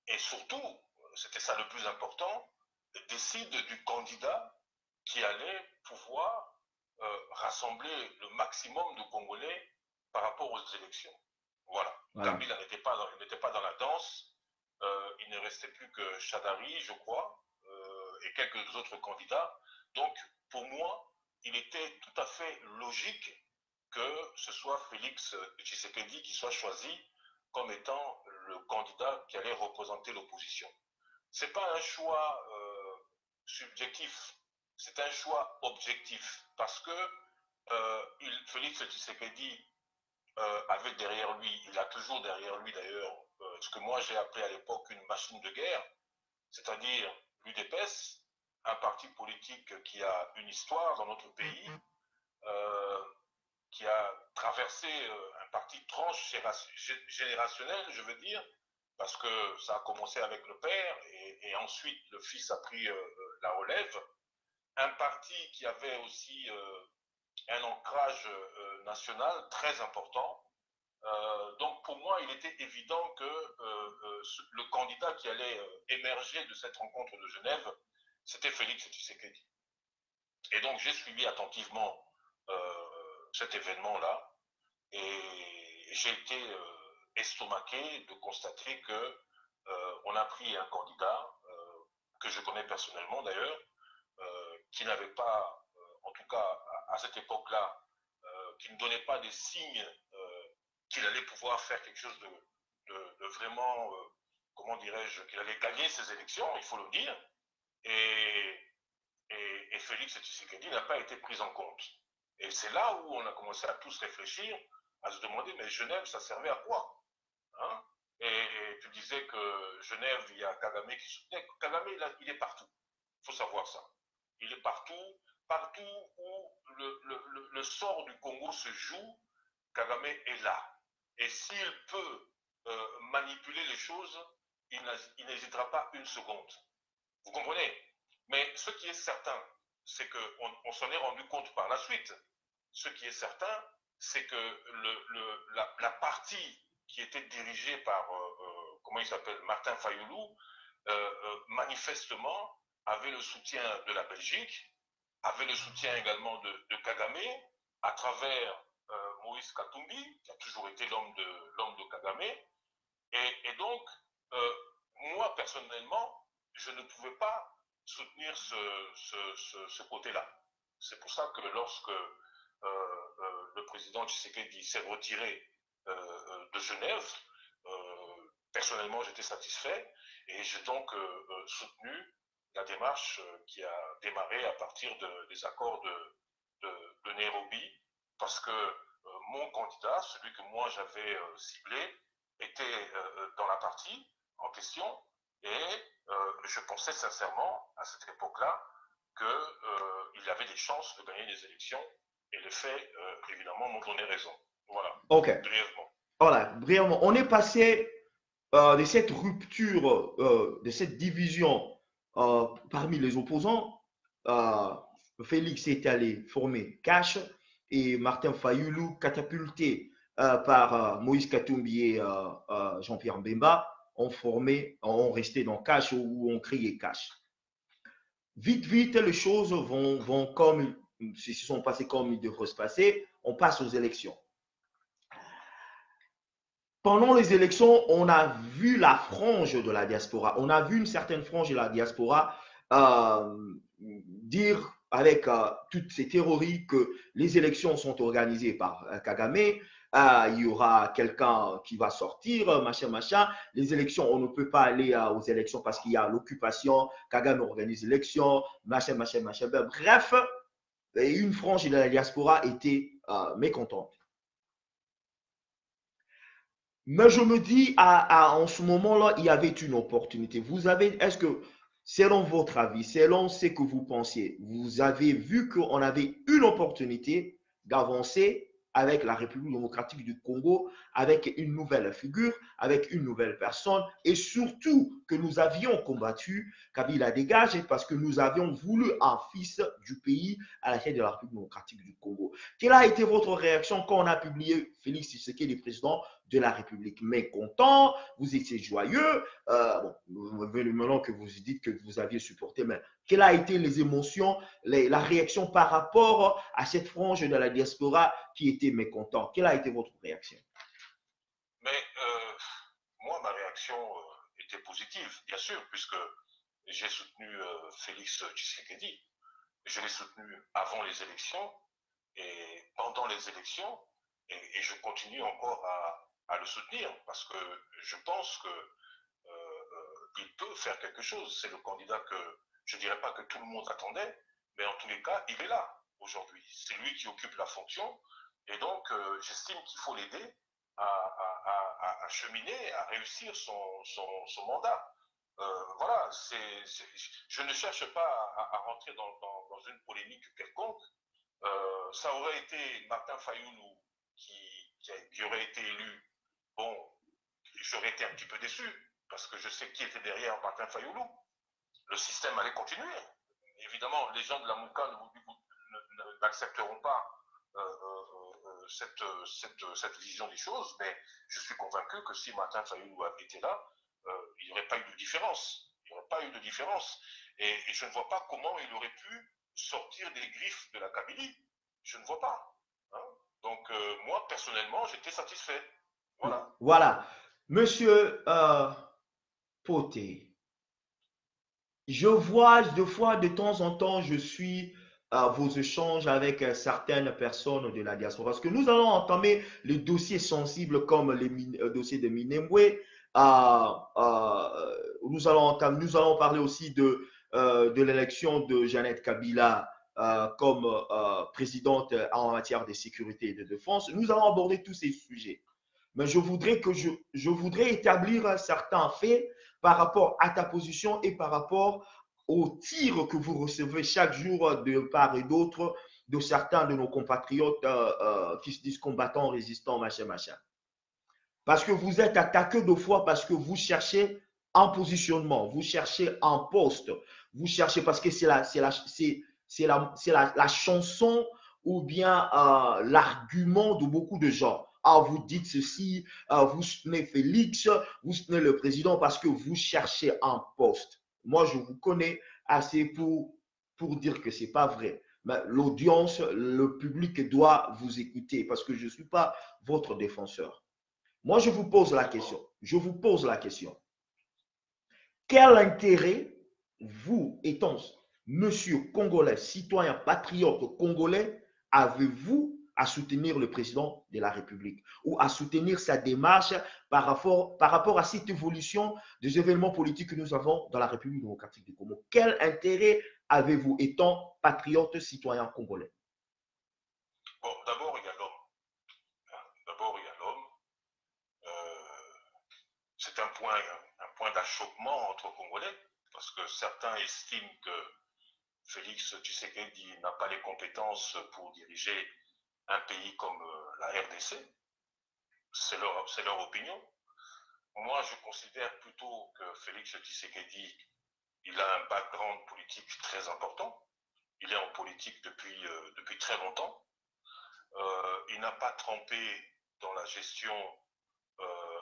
et surtout, c'était ça le plus important, décide du candidat qui allait pouvoir rassembler le maximum de Congolais par rapport aux élections. Voilà. Kabila n'était pas dans la danse. Il ne restait plus que Chadari, je crois, et quelques autres candidats. Donc, pour moi, il était tout à fait logique que ce soit Félix Tshisekedi qui soit choisi comme étant le candidat qui allait représenter l'opposition. Ce n'est pas un choix subjectif, c'est un choix objectif, parce que Félix Tshisekedi avait derrière lui, il a toujours derrière lui d'ailleurs, ce que moi j'ai appelé à l'époque une machine de guerre, c'est-à-dire l'UDPS, un parti politique qui a une histoire dans notre pays, qui a traversé un parti transgénérationnel, je veux dire, parce que ça a commencé avec le père et ensuite le fils a pris la relève. Un parti qui avait aussi un ancrage national très important. Donc pour moi, il était évident que le candidat qui allait émerger de cette rencontre de Genève, c'était Félix Tshisekedi. Et donc j'ai suivi attentivement cet événement-là et j'ai été estomaqué de constater que on a pris un candidat que je connais personnellement d'ailleurs, qui n'avait pas, en tout cas à cette époque-là, qui ne donnait pas des signes qu'il allait pouvoir faire quelque chose de vraiment, comment dirais-je, qu'il allait gagner ces élections, il faut le dire. Et Félix Tshisekedi n'a pas été pris en compte. Et c'est là où on a commencé à tous réfléchir, à se demander, mais Genève, ça servait à quoi, hein? Et tu disais que Genève, il y a Kagame qui soutenait. Kagame, il est partout. Il faut savoir ça. Il est partout. Partout où le sort du Congo se joue, Kagame est là. Et s'il peut manipuler les choses, il n'hésitera pas une seconde. Vous comprenez? Mais ce qui est certain, c'est qu'on s'en est rendu compte par la suite. Ce qui est certain, c'est que la partie qui était dirigée par, comment il s'appelle, Martin Fayoulou, manifestement avait le soutien de la Belgique, avait le soutien également de Kagame, à travers Moïse Katumbi, qui a toujours été l'homme de Kagame. Et donc, moi personnellement, je ne pouvais pas soutenir ce côté-là. C'est pour ça que lorsque le président Tshisekedi s'est retiré de Genève, personnellement j'étais satisfait et j'ai donc soutenu la démarche qui a démarré à partir des accords de Nairobi, parce que mon candidat, celui que moi j'avais ciblé, était dans la partie en question, et je pensais sincèrement à cette époque-là qu'il avait des chances de gagner des élections, et les faits évidemment m'ont donné raison. Voilà. Ok. Brièvement. Voilà, brièvement. On est passé de cette rupture, de cette division parmi les opposants. Félix est allé former Cash et Martin Fayoulou, catapulté par Moïse Katumbi et Jean-Pierre Mbemba, ont resté dans Cash ou ont créé Cash. Vite, les choses vont comme, se sont passées comme il devrait se passer. On passe aux élections. pendant les élections, on a vu la frange de la diaspora. On a vu une certaine frange de la diaspora dire avec toutes ces théories que les élections sont organisées par Kagame. Il y aura quelqu'un qui va sortir, machin, machin. Les élections, on ne peut pas aller aux élections parce qu'il y a l'occupation. Kagame organise l'élection, machin, machin, machin. Bref, une frange de la diaspora était mécontente. Mais je me dis, en ce moment-là, il y avait une opportunité. Est-ce que, selon votre avis, selon ce que vous pensiez, vous avez vu qu'on avait une opportunité d'avancer avec la République démocratique du Congo, avec une nouvelle figure, avec une nouvelle personne, et surtout que nous avions combattu Kabila dégage parce que nous avions voulu un fils du pays à la tête de la République démocratique du Congo. Quelle a été votre réaction quand on a publié Félix Tshisekedi, le président de la République? Mécontent, vous étiez joyeux, maintenant que vous dites que vous aviez supporté, mais quelles ont été les émotions, la réaction par rapport à cette frange de la diaspora qui était mécontent? Quelle a été votre réaction? Mais moi, ma réaction était positive, bien sûr, puisque j'ai soutenu Félix Tshisekedi. Je l'ai soutenu avant les élections et pendant les élections, et je continue encore à le soutenir parce que je pense qu'il peut faire quelque chose. C'est le candidat que je ne dirais pas que tout le monde attendait, mais en tous les cas, il est là aujourd'hui. C'est lui qui occupe la fonction et donc j'estime qu'il faut l'aider à cheminer, à réussir son mandat. Voilà, je ne cherche pas à rentrer dans une polémique quelconque. Ça aurait été Martin Fayoulou qui aurait été élu. Bon, j'aurais été un petit peu déçu, parce que je sais qui était derrière Martin Fayoulou. Le système allait continuer. Évidemment, les gens de la Mouka n'accepteront pas cette vision des choses, mais je suis convaincu que si Martin Fayoulou avait été là, il n'y aurait pas eu de différence. Il n'y aurait pas eu de différence. Et je ne vois pas comment il aurait pu sortir des griffes de la Kabylie. Je ne vois pas. Hein. Donc, moi, personnellement, j'étais satisfait. Voilà. Voilà. Monsieur Poté, je vois de temps en temps, je suis vos échanges avec certaines personnes de la diaspora. Parce que nous allons entamer les dossiers sensibles comme les dossiers de Minembwe. Nous allons parler aussi de l'élection de Jeannette Kabila comme présidente en matière de sécurité et de défense. Nous allons aborder tous ces sujets. Mais je voudrais établir certains faits par rapport à ta position et par rapport aux tirs que vous recevez chaque jour de part et d'autre de certains de nos compatriotes qui se disent combattants, résistants, machin, machin. Parce que vous êtes attaqué deux fois parce que vous cherchez un positionnement, vous cherchez un poste, vous cherchez parce que c'est la chanson ou bien l'argument de beaucoup de gens. Ah, vous dites ceci, vous soutenez Félix, vous soutenez le président parce que vous cherchez un poste. Moi, je vous connais assez pour dire que ce n'est pas vrai. Mais l'audience, le public doit vous écouter parce que je ne suis pas votre défenseur. Moi, je vous pose la question. Je vous pose la question. Quel intérêt, vous étant monsieur congolais, citoyen patriote congolais, avez-vous à soutenir le président de la République ou à soutenir sa démarche par rapport à cette évolution des événements politiques que nous avons dans la République démocratique du Congo? Quel intérêt avez-vous étant patriote, citoyen congolais? Bon, d'abord, il y a l'homme. D'abord, il y a l'homme. C'est un point d'achoppement entre Congolais, parce que certains estiment que Félix Tshisekedi n'a pas les compétences pour diriger un pays comme la RDC. C'est leur opinion. Moi, je considère plutôt que Félix Tshisekedi, il a un background politique très important. Il est en politique depuis très longtemps. Il n'a pas trempé dans la gestion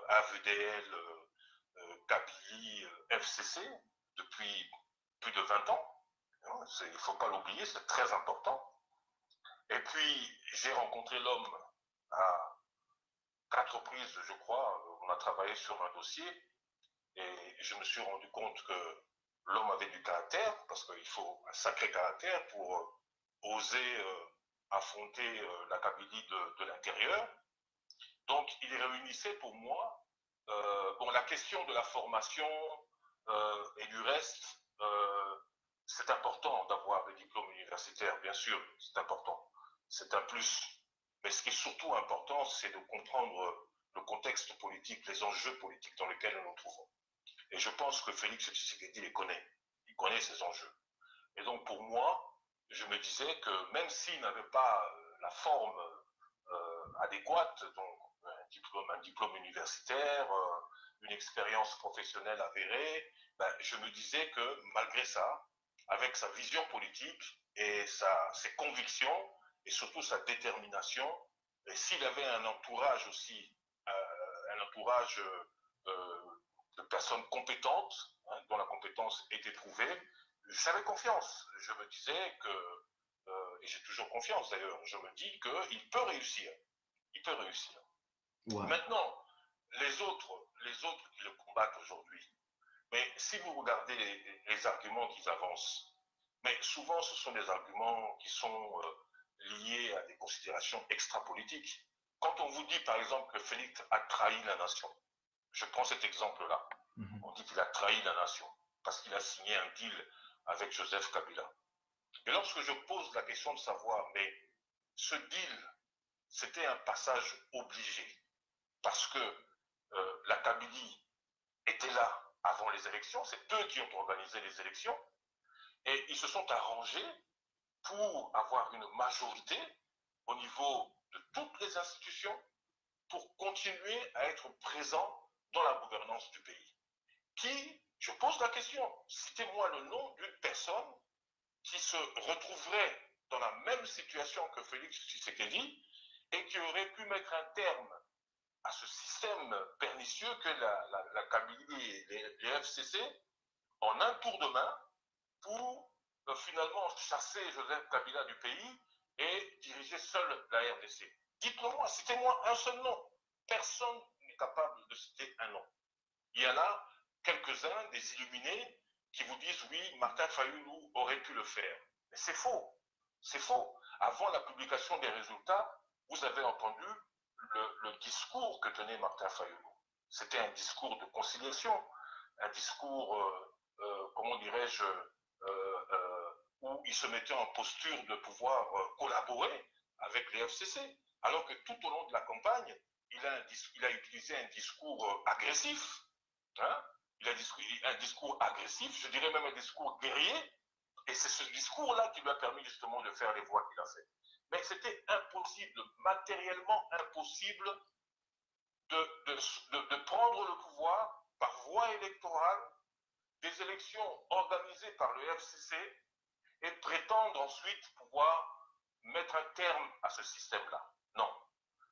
AVDL, Kabylie, FCC depuis plus de 20 ans. Il ne faut pas l'oublier, c'est très important. Et puis, j'ai rencontré l'homme 4 reprises, je crois, on a travaillé sur un dossier et je me suis rendu compte que l'homme avait du caractère, parce qu'il faut un sacré caractère pour oser affronter la Kabylie de l'intérieur. Donc, il réunissait pour moi bon, la question de la formation et du reste. C'est important d'avoir des diplômes universitaires, bien sûr, c'est important. C'est un plus. Mais ce qui est surtout important, c'est de comprendre le contexte politique, les enjeux politiques dans lesquels nous nous trouvons. Et je pense que Félix Tshisekedi les connaît. Il connaît ces enjeux. Et donc, pour moi, je me disais que même s'il n'avait pas la forme adéquate, donc un diplôme universitaire, une expérience professionnelle avérée, ben, je me disais que malgré ça, avec sa vision politique et ses convictions et surtout sa détermination, et s'il avait un entourage aussi, un entourage de personnes compétentes, hein, dont la compétence était prouvée, j'avais confiance. Je me disais que, et j'ai toujours confiance d'ailleurs, je me dis qu'il peut réussir. Il peut réussir. Ouais. Maintenant, les autres qui le combattent aujourd'hui, mais si vous regardez les arguments qu'ils avancent, mais souvent ce sont des arguments qui sont liés à des considérations extra-politiques. Quand on vous dit par exemple que Félix a trahi la nation, je prends cet exemple-là, on dit qu'il a trahi la nation parce qu'il a signé un deal avec Joseph Kabila. Et lorsque je pose la question de savoir, mais ce deal, c'était un passage obligé, parce que la Kabylie était là avant les élections, c'est eux qui ont organisé les élections, et ils se sont arrangés pour avoir une majorité au niveau de toutes les institutions pour continuer à être présents dans la gouvernance du pays. Qui, je pose la question, citez-moi le nom d'une personne qui se retrouverait dans la même situation que Félix Tshisekedi et qui aurait pu mettre un terme à ce système pernicieux que la Kabylie et les FCC en un tour de main pour finalement chasser Joseph Kabila du pays et diriger seul la RDC. Dites-le-moi, citez-moi un seul nom. Personne n'est capable de citer un nom. Il y en a quelques-uns, des illuminés, qui vous disent oui, Martin Fayulu aurait pu le faire. Mais c'est faux. C'est faux. Avant la publication des résultats, vous avez entendu le discours que tenait Martin Fayulu. C'était un discours de conciliation, un discours, comment dirais-je, où il se mettait en posture de pouvoir collaborer avec les FCC. Alors que tout au long de la campagne, il a utilisé un discours agressif. Hein? Il a un discours agressif, je dirais même un discours guerrier, et c'est ce discours-là qui lui a permis justement de faire les voix qu'il a fait. Mais c'était impossible, matériellement impossible, de prendre le pouvoir par voie électorale, des élections organisées par le FCC, et prétendre ensuite pouvoir mettre un terme à ce système-là. Non.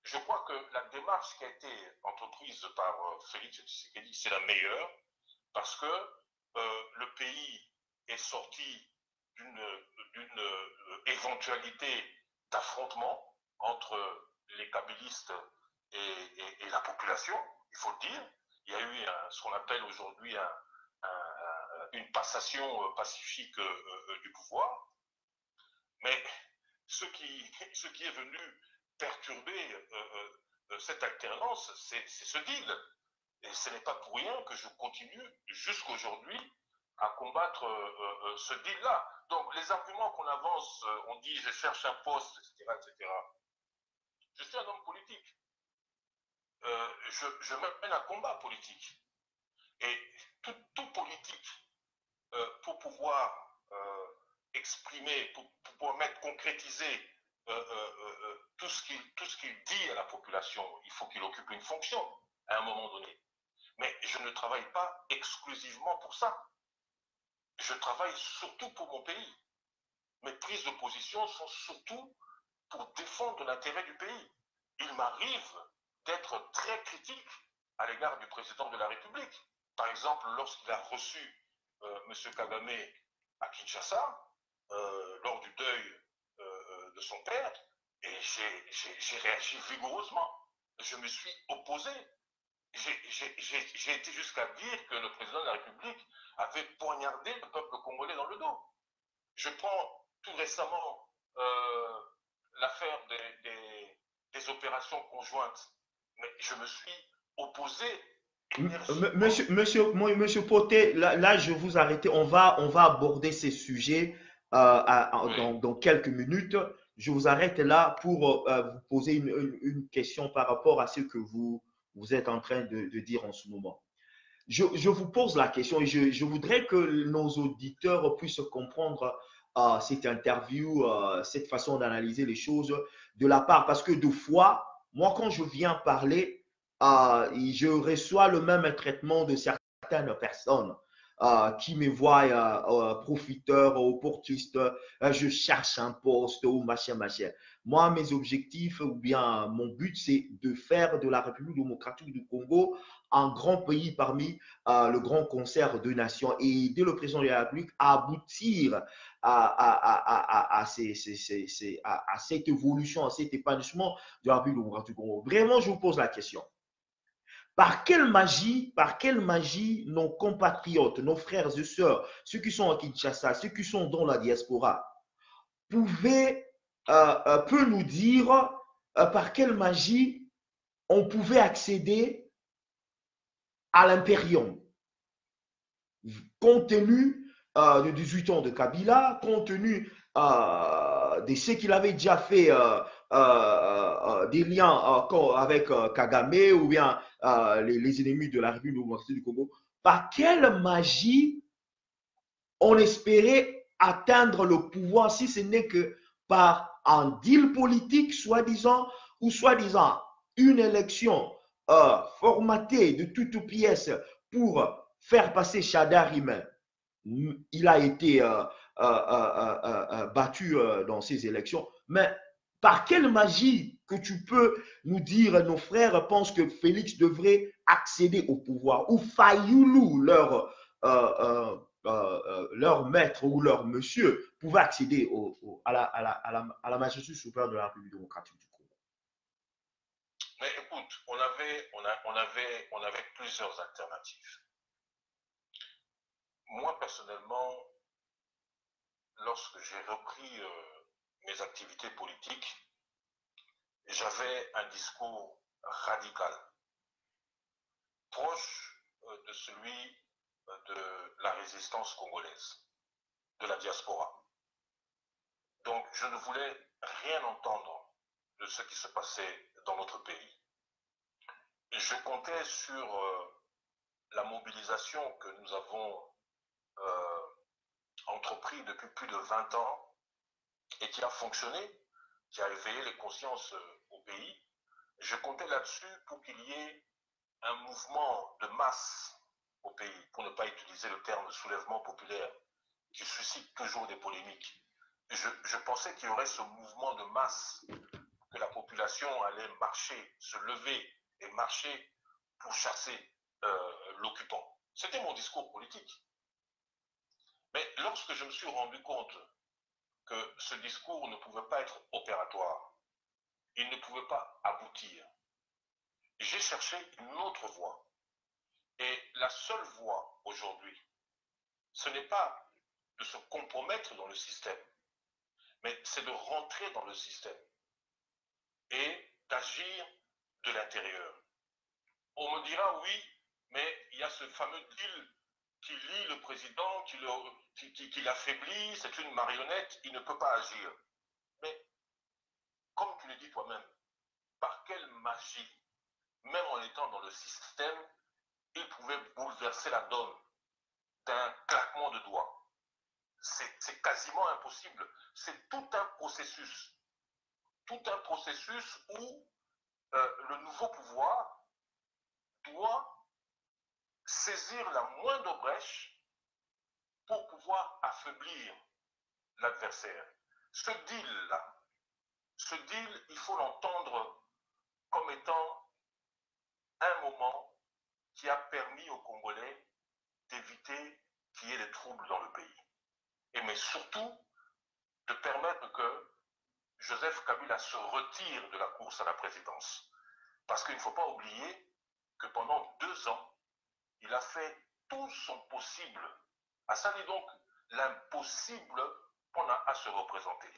Je crois que la démarche qui a été entreprise par Félix Tshisekedi, c'est la meilleure, parce que le pays est sorti d'une éventualité d'affrontement entre les kabylistes et la population, il faut le dire. Il y a eu ce qu'on appelle aujourd'hui une passation pacifique du pouvoir. Mais ce qui est venu perturber cette alternance, c'est ce deal. Et ce n'est pas pour rien que je continue jusqu'aujourd'hui à combattre ce deal-là. Donc les arguments qu'on avance, on dit je cherche un poste, etc., etc. Je suis un homme politique. Je mène un combat politique. Et tout politique, pour pouvoir exprimer, pour pouvoir concrétiser tout ce qu'il dit à la population, il faut qu'il occupe une fonction à un moment donné. Mais je ne travaille pas exclusivement pour ça. Je travaille surtout pour mon pays. Mes prises de position sont surtout pour défendre l'intérêt du pays. Il m'arrive d'être très critique à l'égard du président de la République. Par exemple, lorsqu'il a reçu M. Kagame à Kinshasa, lors du deuil de son père, et j'ai réagi vigoureusement. je me suis opposé. J'ai été jusqu'à dire que le président de la République avait poignardé le peuple congolais dans le dos. Je prends tout récemment l'affaire des opérations conjointes, mais je me suis opposé énergiquement. Monsieur Poté, là, je vous arrête. On va aborder ces sujets Oui, dans quelques minutes. Je vous arrête là pour vous poser une question par rapport à ce que vous êtes en train de dire en ce moment. Je vous pose la question et je voudrais que nos auditeurs puissent comprendre cette interview, cette façon d'analyser les choses de la part, parce que deux fois, moi, quand je viens parler, je reçois le même traitement de certaines personnes qui me voient profiteur, opportuniste, je cherche un poste ou machin, machin. Moi, mes objectifs ou bien mon but, c'est de faire de la République démocratique du Congo un grand pays parmi le grand concert de nations et aider le président de la République à aboutir à cette évolution, à cet épanouissement de la République démocratique du Congo. Vraiment, je vous pose la question. Par quelle magie nos compatriotes, nos frères et sœurs, ceux qui sont à Kinshasa, ceux qui sont dans la diaspora, peut nous dire par quelle magie on pouvait accéder à l'impérium, compte tenu de 18 ans de Kabila, compte tenu de ce qu'il avait déjà fait des liens avec Kagame ou bien les ennemis de la République démocratique du Congo. Par quelle magie on espérait atteindre le pouvoir si ce n'est que par un deal politique, soi-disant, ou soi-disant une élection formatée de toutes pièces pour faire passer Chadarim. Il a été battu dans ces élections. Mais par quelle magie que tu peux nous dire, nos frères pensent que Félix devrait accéder au pouvoir, ou Fayoulou, leur maître ou leur monsieur, pouvait accéder à la majesté supérieure de la République démocratique du Congo? mais écoute, on avait plusieurs alternatives. Moi, personnellement, lorsque j'ai repris mes activités politiques, j'avais un discours radical, proche de celui de la résistance congolaise, de la diaspora. Donc, je ne voulais rien entendre de ce qui se passait dans notre pays. Je comptais sur la mobilisation que nous avons entrepris depuis plus de 20 ans et qui a fonctionné, qui a éveillé les consciences au pays. Je comptais là-dessus pour qu'il y ait un mouvement de masse au pays, pour ne pas utiliser le terme soulèvement populaire, qui suscite toujours des polémiques. Je pensais qu'il y aurait ce mouvement de masse, que la population allait marcher, se lever et marcher pour chasser l'occupant. C'était mon discours politique. Mais lorsque je me suis rendu compte que ce discours ne pouvait pas être opératoire, il ne pouvait pas aboutir, j'ai cherché une autre voie. Et la seule voie aujourd'hui, ce n'est pas de se compromettre dans le système, mais c'est de rentrer dans le système et d'agir de l'intérieur. On me dira oui, mais il y a ce fameux deal qui lie le président, qui l'affaiblit, c'est une marionnette, il ne peut pas agir. Mais, comme tu le dis toi-même, par quelle magie, même en étant dans le système, il pouvait bouleverser la donne d'un claquement de doigts? C'est quasiment impossible. C'est tout un processus où le nouveau pouvoir doit saisir la moindre brèche pour pouvoir affaiblir l'adversaire. Ce deal, il faut l'entendre comme étant un moment qui a permis aux Congolais d'éviter qu'il y ait des troubles dans le pays. Mais surtout, de permettre que Joseph Kabila se retire de la course à la présidence. Parce qu'il ne faut pas oublier que pendant 2 ans, il a fait tout son possible, à ça dit donc l'impossible à se représenter,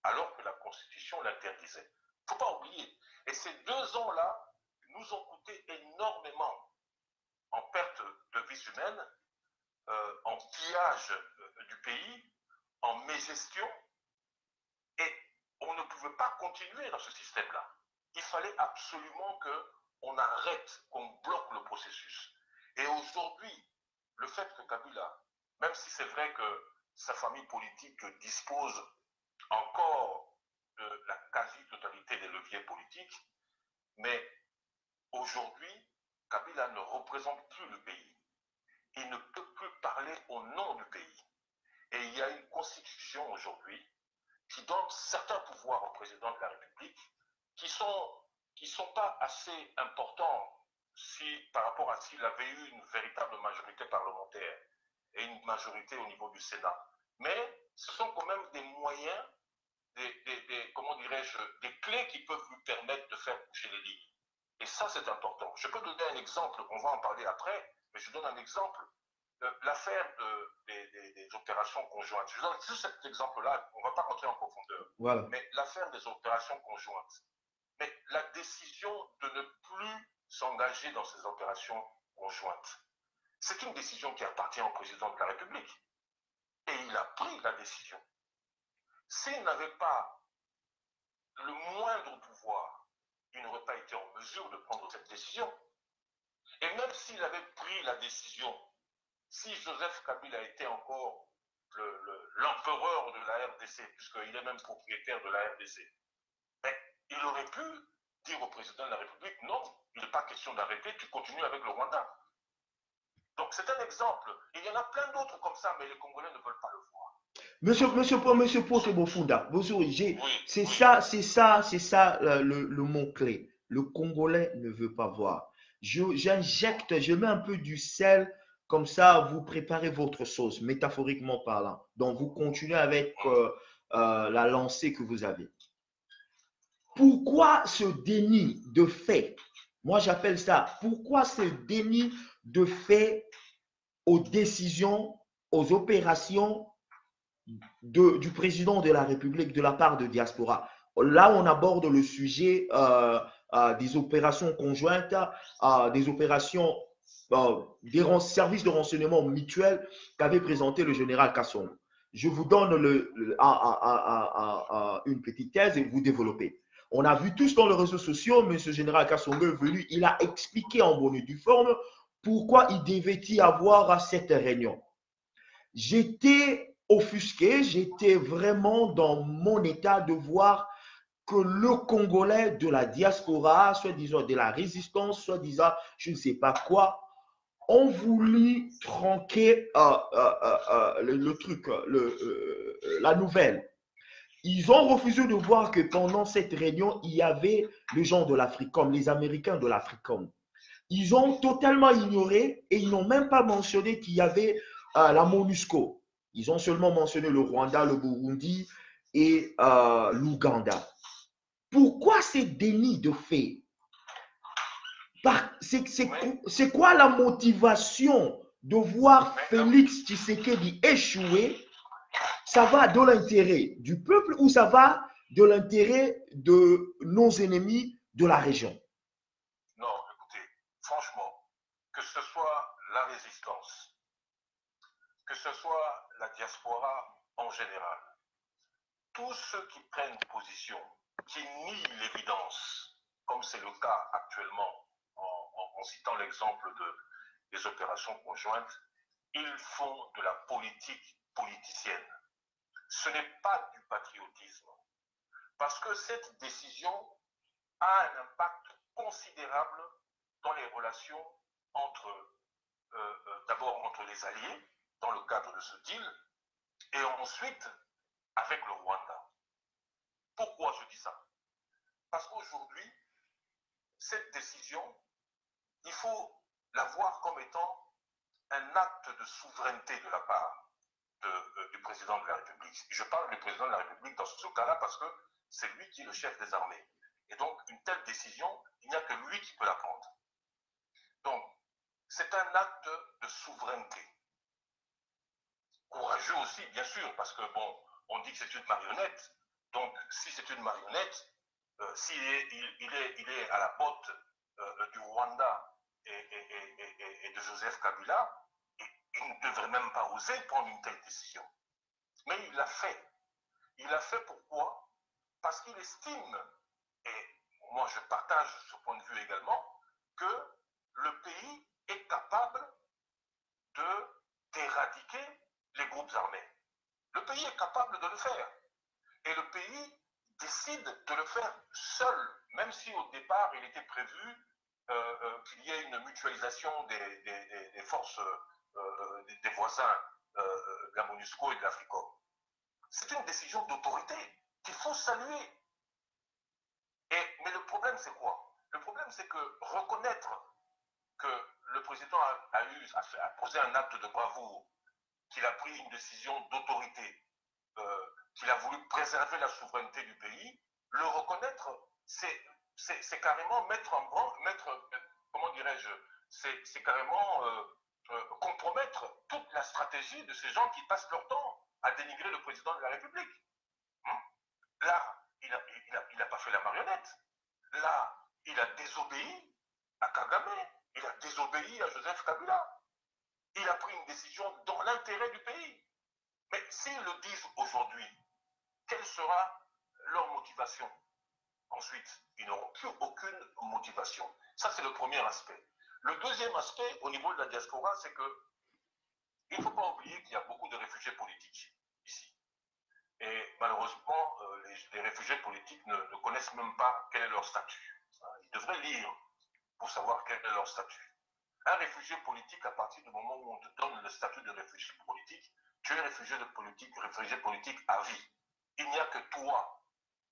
alors que la Constitution l'interdisait. Il ne faut pas oublier. Et ces 2 ans-là nous ont coûté énormément en perte de vies humaines, en pillage du pays, en mégestion, et on ne pouvait pas continuer dans ce système-là. Il fallait absolument qu'on arrête, qu'on bloque le processus. Et aujourd'hui, le fait que Kabila, même si c'est vrai que sa famille politique dispose encore de la quasi-totalité des leviers politiques, mais aujourd'hui, Kabila ne représente plus le pays. Il ne peut plus parler au nom du pays. Et il y a une constitution aujourd'hui qui donne certains pouvoirs au président de la République qui sont pas assez importants par rapport à s'il avait eu une véritable majorité parlementaire et une majorité au niveau du Sénat. Mais ce sont quand même des moyens, comment dirais-je, des clés qui peuvent lui permettre de faire bouger les lignes. Et ça, c'est important. Je peux donner un exemple, on va en parler après, mais je donne un exemple. L'affaire des opérations conjointes. Je donne juste cet exemple-là, on ne va pas rentrer en profondeur. Voilà. Mais l'affaire des opérations conjointes. Mais la décision de ne plus s'engager dans ces opérations conjointes, c'est une décision qui appartient au président de la République. Et il a pris la décision. S'il n'avait pas le moindre pouvoir, il n'aurait pas été en mesure de prendre cette décision. Et même s'il avait pris la décision, si Joseph Kabila était encore l'empereur de la RDC, puisqu'il est même propriétaire de la RDC, ben, il aurait pu dire au président de la République, non, il n'est pas question d'arrêter, tu continues avec le Rwanda. Donc c'est un exemple. Il y en a plein d'autres comme ça, mais les Congolais ne veulent pas le voir. Monsieur Pote Bofunda, c'est Oui. ça le mot-clé. Le Congolais ne veut pas voir. Je mets un peu du sel, comme ça, vous préparez votre sauce, métaphoriquement parlant. Donc, vous continuez avec la lancée que vous avez. Pourquoi ce déni de fait? Moi, j'appelle ça, pourquoi ce déni de fait aux décisions, aux opérations du président de la République de la part de Diaspora? Là, on aborde le sujet des opérations conjointes, des opérations des services de renseignement mutuels qu'avait présenté le général Kasson. Je vous donne une petite thèse et vous développez. On a vu tous dans les réseaux sociaux, M. général Kassongo est venu, il a expliqué en bonne et due forme pourquoi il devait y avoir cette réunion. J'étais offusqué, j'étais vraiment dans mon état de voir que le Congolais de la diaspora, soit disant de la résistance, soit disant je ne sais pas quoi, ont voulu tronquer le truc, la nouvelle. Ils ont refusé de voir que pendant cette réunion, il y avait les gens de l'Africom, les Américains de l'Africom. Ils ont totalement ignoré et ils n'ont même pas mentionné qu'il y avait la MONUSCO. Ils ont seulement mentionné le Rwanda, le Burundi et l'Ouganda. Pourquoi ces dénis de fait? C'est quoi la motivation de voir Félix Tshisekedi échouer? Ça va de l'intérêt du peuple ou ça va de l'intérêt de nos ennemis de la région? Non, écoutez, franchement, que ce soit la résistance, que ce soit la diaspora en général, tous ceux qui prennent position, qui nient l'évidence, comme c'est le cas actuellement en citant l'exemple des opérations conjointes, ils font de la politique politicienne. Ce n'est pas du patriotisme. Parce que cette décision a un impact considérable dans les relations d'abord entre les alliés, dans le cadre de ce deal, et ensuite avec le Rwanda. Pourquoi je dis ça? Parce qu'aujourd'hui, cette décision, il faut la voir comme étant un acte de souveraineté de la part du président de la République. Je parle du président de la République dans ce cas-là parce que c'est lui qui est le chef des armées. Et donc, une telle décision, il n'y a que lui qui peut la prendre. Donc, c'est un acte de souveraineté. Courageux aussi, bien sûr, parce que, bon, on dit que c'est une marionnette. Donc, si c'est une marionnette, s'il est à la botte du Rwanda et de Joseph Kabila, il ne devrait même pas oser prendre une telle décision. Mais il l'a fait. Il l'a fait pourquoi? Parce qu'il estime, et moi je partage ce point de vue également, que le pays est capable d'éradiquer les groupes armés. Le pays est capable de le faire. Et le pays décide de le faire seul, même si au départ il était prévu qu'il y ait une mutualisation des forces des voisins de la MONUSCO et de l'Africom. C'est une décision d'autorité qu'il faut saluer. Mais le problème, c'est quoi? Le problème, c'est que reconnaître que le président a posé un acte de bravoure, qu'il a pris une décision d'autorité, qu'il a voulu préserver la souveraineté du pays, le reconnaître, c'est carrément comment dirais-je, c'est carrément compromettre toute la stratégie de ces gens qui passent leur temps à dénigrer le président de la République. Là, il n'a pas fait la marionnette. Là, il a désobéi à Kagame. Il a désobéi à Joseph Kabila. Il a pris une décision dans l'intérêt du pays. Mais s'ils le disent aujourd'hui, quelle sera leur motivation? Ensuite, ils n'auront plus aucune motivation. Ça, c'est le premier aspect. Le deuxième aspect, au niveau de la diaspora, c'est que il ne faut pas oublier qu'il y a beaucoup de réfugiés politiques ici. Et malheureusement, les réfugiés politiques ne connaissent même pas quel est leur statut. Ils devraient lire pour savoir quel est leur statut. Un réfugié politique, à partir du moment où on te donne le statut de réfugié politique, tu es réfugié politique à vie. Il n'y a que toi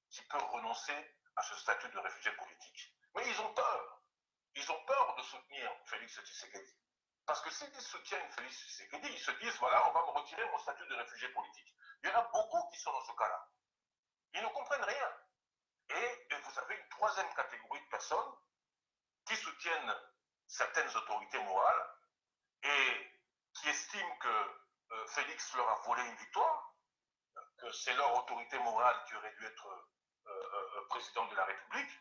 qui peux renoncer à ce statut de réfugié politique. Mais ils ont peur. Ils ont peur de soutenir Félix Tshisekedi. Parce que s'ils soutiennent Félix Tshisekedi, ils se disent, voilà, on va me retirer mon statut de réfugié politique. Il y en a beaucoup qui sont dans ce cas-là. Ils ne comprennent rien. Et vous avez une troisième catégorie de personnes qui soutiennent certaines autorités morales et qui estiment que Félix leur a volé une victoire, que c'est leur autorité morale qui aurait dû être président de la République.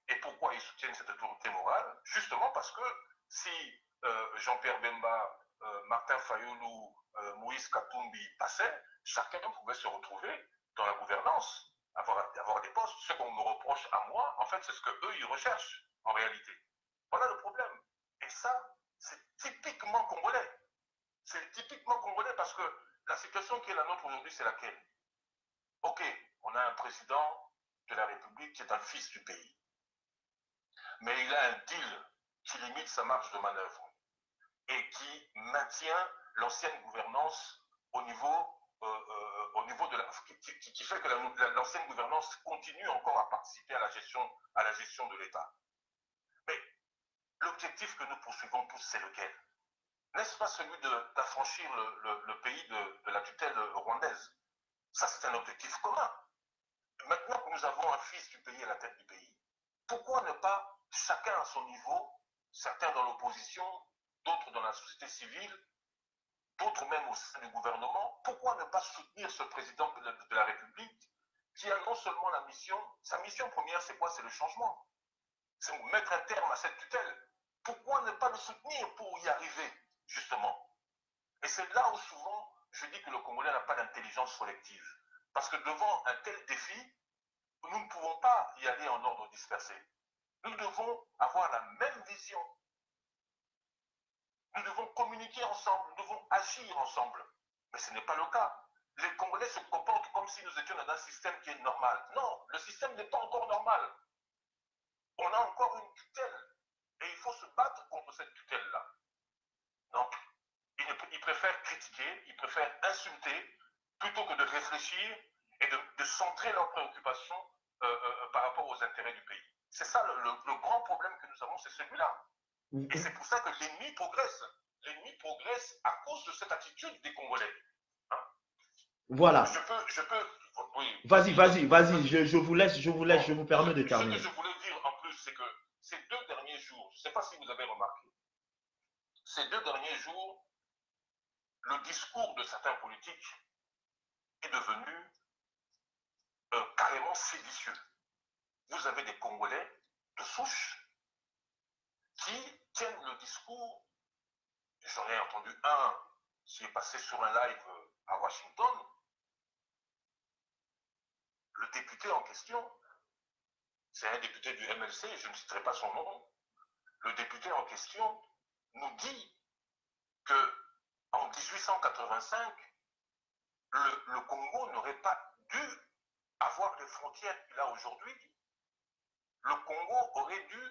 Et pourquoi ils soutiennent cette autorité morale? Justement parce que si Jean-Pierre Bemba, Martin Fayoulou, Moïse Katumbi passaient, chacun pouvait se retrouver dans la gouvernance, avoir des postes. Ce qu'on me reproche à moi, en fait, c'est ce qu'eux, ils recherchent en réalité. Voilà le problème. Et ça, c'est typiquement congolais. C'est typiquement congolais parce que la situation qui est la nôtre aujourd'hui, c'est laquelle? Ok, on a un président de la République qui est un fils du pays. Mais il a un deal qui limite sa marge de manœuvre et qui maintient l'ancienne gouvernance au niveau de la... qui fait que l'ancienne gouvernance continue encore à participer à la gestion de l'État. Mais l'objectif que nous poursuivons tous, c'est lequel? N'est-ce pas celui d'affranchir le pays de la tutelle rwandaise? Ça, c'est un objectif commun. Maintenant que nous avons un fils du pays à la tête du pays, pourquoi ne pas, chacun à son niveau, certains dans l'opposition, d'autres dans la société civile, d'autres même au sein du gouvernement, pourquoi ne pas soutenir ce président de la République qui a non seulement la mission, sa mission première, c'est quoi? C'est le changement. C'est mettre un terme à cette tutelle. Pourquoi ne pas le soutenir pour y arriver, justement? Et c'est là où souvent, je dis que le Congolais n'a pas d'intelligence collective. Parce que devant un tel défi, nous ne pouvons pas y aller en ordre dispersé. Nous devons avoir la même vision. Nous devons communiquer ensemble, nous devons agir ensemble. Mais ce n'est pas le cas. Les Congolais se comportent comme si nous étions dans un système qui est normal. Non, le système n'est pas encore normal. On a encore une tutelle. Et il faut se battre contre cette tutelle-là. Donc, ils préfèrent critiquer, ils préfèrent insulter, plutôt que de réfléchir et de centrer leurs préoccupations par rapport aux intérêts du pays. C'est ça le grand problème que nous avons, c'est celui-là. Et c'est pour ça que l'ennemi progresse. L'ennemi progresse à cause de cette attitude des Congolais. Hein? Voilà. Je peux, oui. Vas-y, je vous laisse, je vous permets de terminer. Ce que je voulais dire ces 2 derniers jours, le discours de certains politiques est devenu carrément séditieux. Vous avez des Congolais de souche qui tiennent le discours. J'en ai entendu un qui est passé sur un live à Washington. Le député en question, c'est un député du MLC, je ne citerai pas son nom. Le député en question nous dit que en 1885, le Congo n'aurait pas dû avoir les frontières qu'il a aujourd'hui. Le Congo aurait dû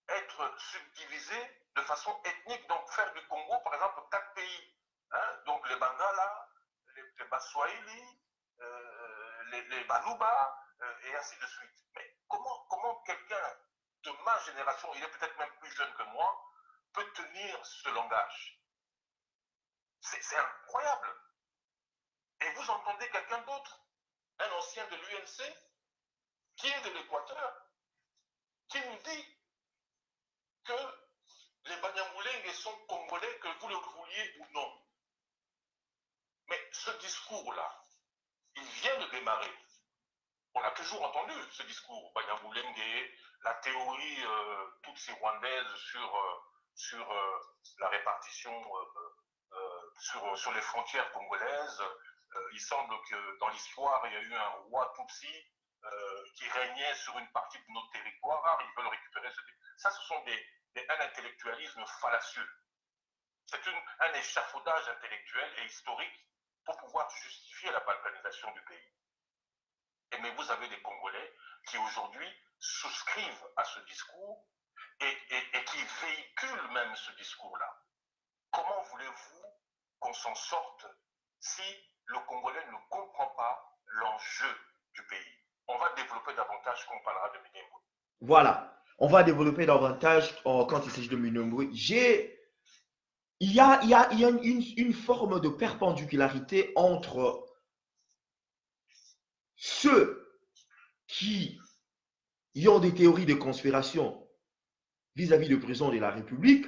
être subdivisé de façon ethnique, donc faire du Congo, par exemple, 4 pays. Hein? Donc les Bangala, les Baswahili, les Baluba, et ainsi de suite. Mais comment quelqu'un de ma génération, il est peut-être même plus jeune que moi, peut tenir ce langage? C'est incroyable. Et vous entendez quelqu'un d'autre, un ancien de l'UNC, qui est de l'Équateur, qui nous dit que les Banyamulenge sont congolais, que vous le vouliez ou non. Mais ce discours-là, il vient de démarrer. On a toujours entendu ce discours, Banyamulenge, la théorie tutsi rwandaise sur la répartition sur les frontières congolaises. Il semble que dans l'histoire, il y a eu un roi Tutsi qui régnait sur une partie de notre territoire. Ils veulent récupérer ce territoire. Ça, ce sont un intellectualisme fallacieux. C'est un échafaudage intellectuel et historique pour pouvoir justifier la balkanisation du pays. Mais vous avez des Congolais qui aujourd'hui souscrivent à ce discours et qui véhiculent même ce discours-là. Comment voulez-vous qu'on s'en sorte si le Congolais ne comprend pas l'enjeu du pays? On va développer davantage quand on parlera de Minembwe. Voilà, on va développer davantage quand il s'agit de Minembwe. Il y a une forme de perpendicularité entre ceux qui ont des théories de conspiration vis-à-vis du président de la République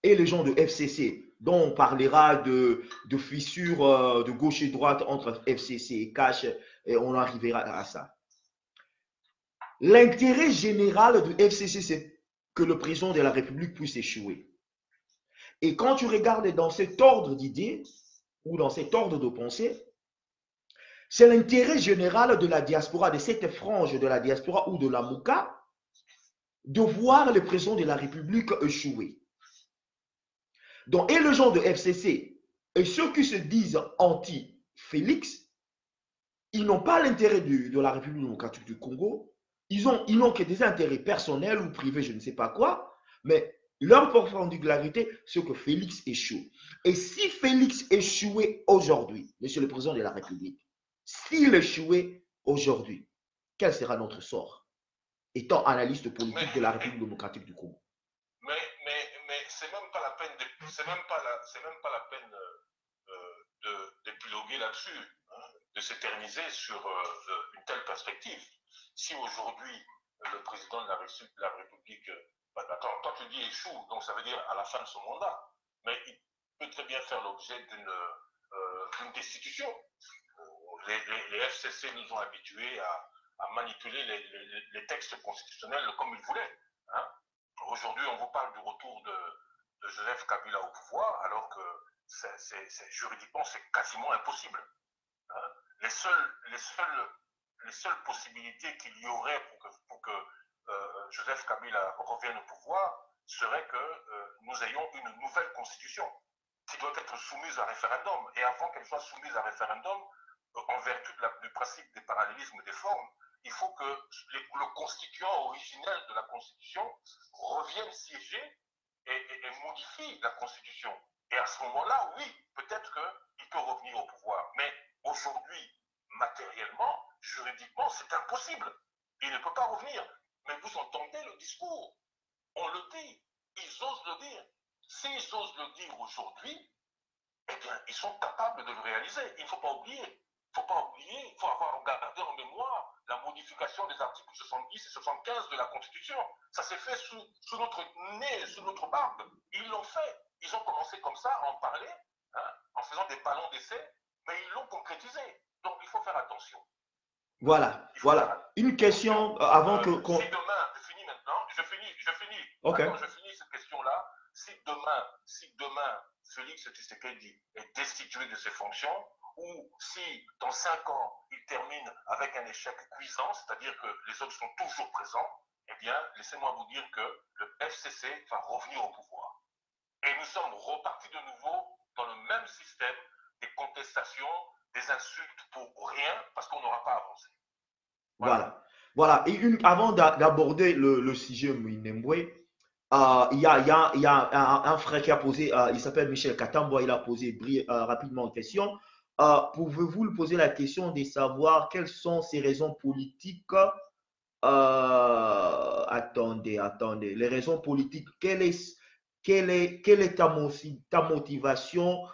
et les gens de FCC, dont on parlera de fissures de gauche et droite entre FCC et Cash, et on arrivera à ça. L'intérêt général du FCC, c'est que le président de la République puisse échouer. Et quand tu regardes dans cet ordre d'idées, ou dans cet ordre de pensée, c'est l'intérêt général de la diaspora, de cette frange de la diaspora ou de la Mouka, de voir le président de la République échouer. Donc, et les gens de FCC, et ceux qui se disent anti-Félix, ils n'ont pas l'intérêt de la République démocratique du Congo. Ils n'ont que des intérêts personnels ou privés, je ne sais pas quoi, mais leur perpendicularité, c'est que Félix échoue. Et si Félix échouait aujourd'hui, monsieur le président de la République, s'il échouait aujourd'hui, quel sera notre sort, étant analyste politique de la République démocratique du Congo? Mais c'est même pas la peine d'épiloguer là-dessus, hein, de s'éterniser sur une telle perspective. Si aujourd'hui le président de la République, attends, quand tu dis échoue, donc ça veut dire à la fin de son mandat, mais il peut très bien faire l'objet d'une destitution. Les FCC nous ont habitués à manipuler les textes constitutionnels comme ils voulaient. Hein. Aujourd'hui, on vous parle du retour de Joseph Kabila au pouvoir, alors que juridiquement, c'est quasiment impossible. Hein. Les seules possibilités qu'il y aurait pour que Joseph Kabila revienne au pouvoir serait que nous ayons une nouvelle constitution qui doit être soumise à référendum. Et avant qu'elle soit soumise à référendum, en vertu du principe des parallélismes des formes, il faut que le constituant originel de la Constitution revienne siéger et modifie la Constitution. Et à ce moment-là, oui, peut-être qu'il peut revenir au pouvoir. Mais aujourd'hui, matériellement, juridiquement, c'est impossible. Il ne peut pas revenir. Mais vous entendez le discours. On le dit. Ils osent le dire. S'ils osent le dire aujourd'hui, eh bien, ils sont capables de le réaliser. Il ne faut pas oublier. ne faut pas oublier, il faut avoir gardé en mémoire la modification des articles 70 et 75 de la Constitution. Ça s'est fait sous notre nez, sous notre barbe. Ils l'ont fait. Ils ont commencé comme ça à en parler, hein, en faisant des ballons d'essai, mais ils l'ont concrétisé. Donc il faut faire attention. Voilà, voilà. Une question avant que... Si demain, je finis maintenant, je finis. Okay. Attends, je finis cette question-là. Si demain, Félix Tshisekedi est destitué de ses fonctions, ou si dans 5 ans, il termine avec un échec cuisant, c'est-à-dire que les autres sont toujours présents, eh bien, laissez-moi vous dire que le FCC va revenir au pouvoir. Et nous sommes repartis de nouveau dans le même système des contestations, des insultes pour rien, parce qu'on n'aura pas avancé. Voilà. Et avant d'aborder le sujet Minembwe, il y a un frère qui a posé, il s'appelle Michel Katamboa, il a posé rapidement une question. Pouvez-vous lui poser la question de savoir quelles sont ses raisons politiques? Attendez. Les raisons politiques, quelle est ta motivation?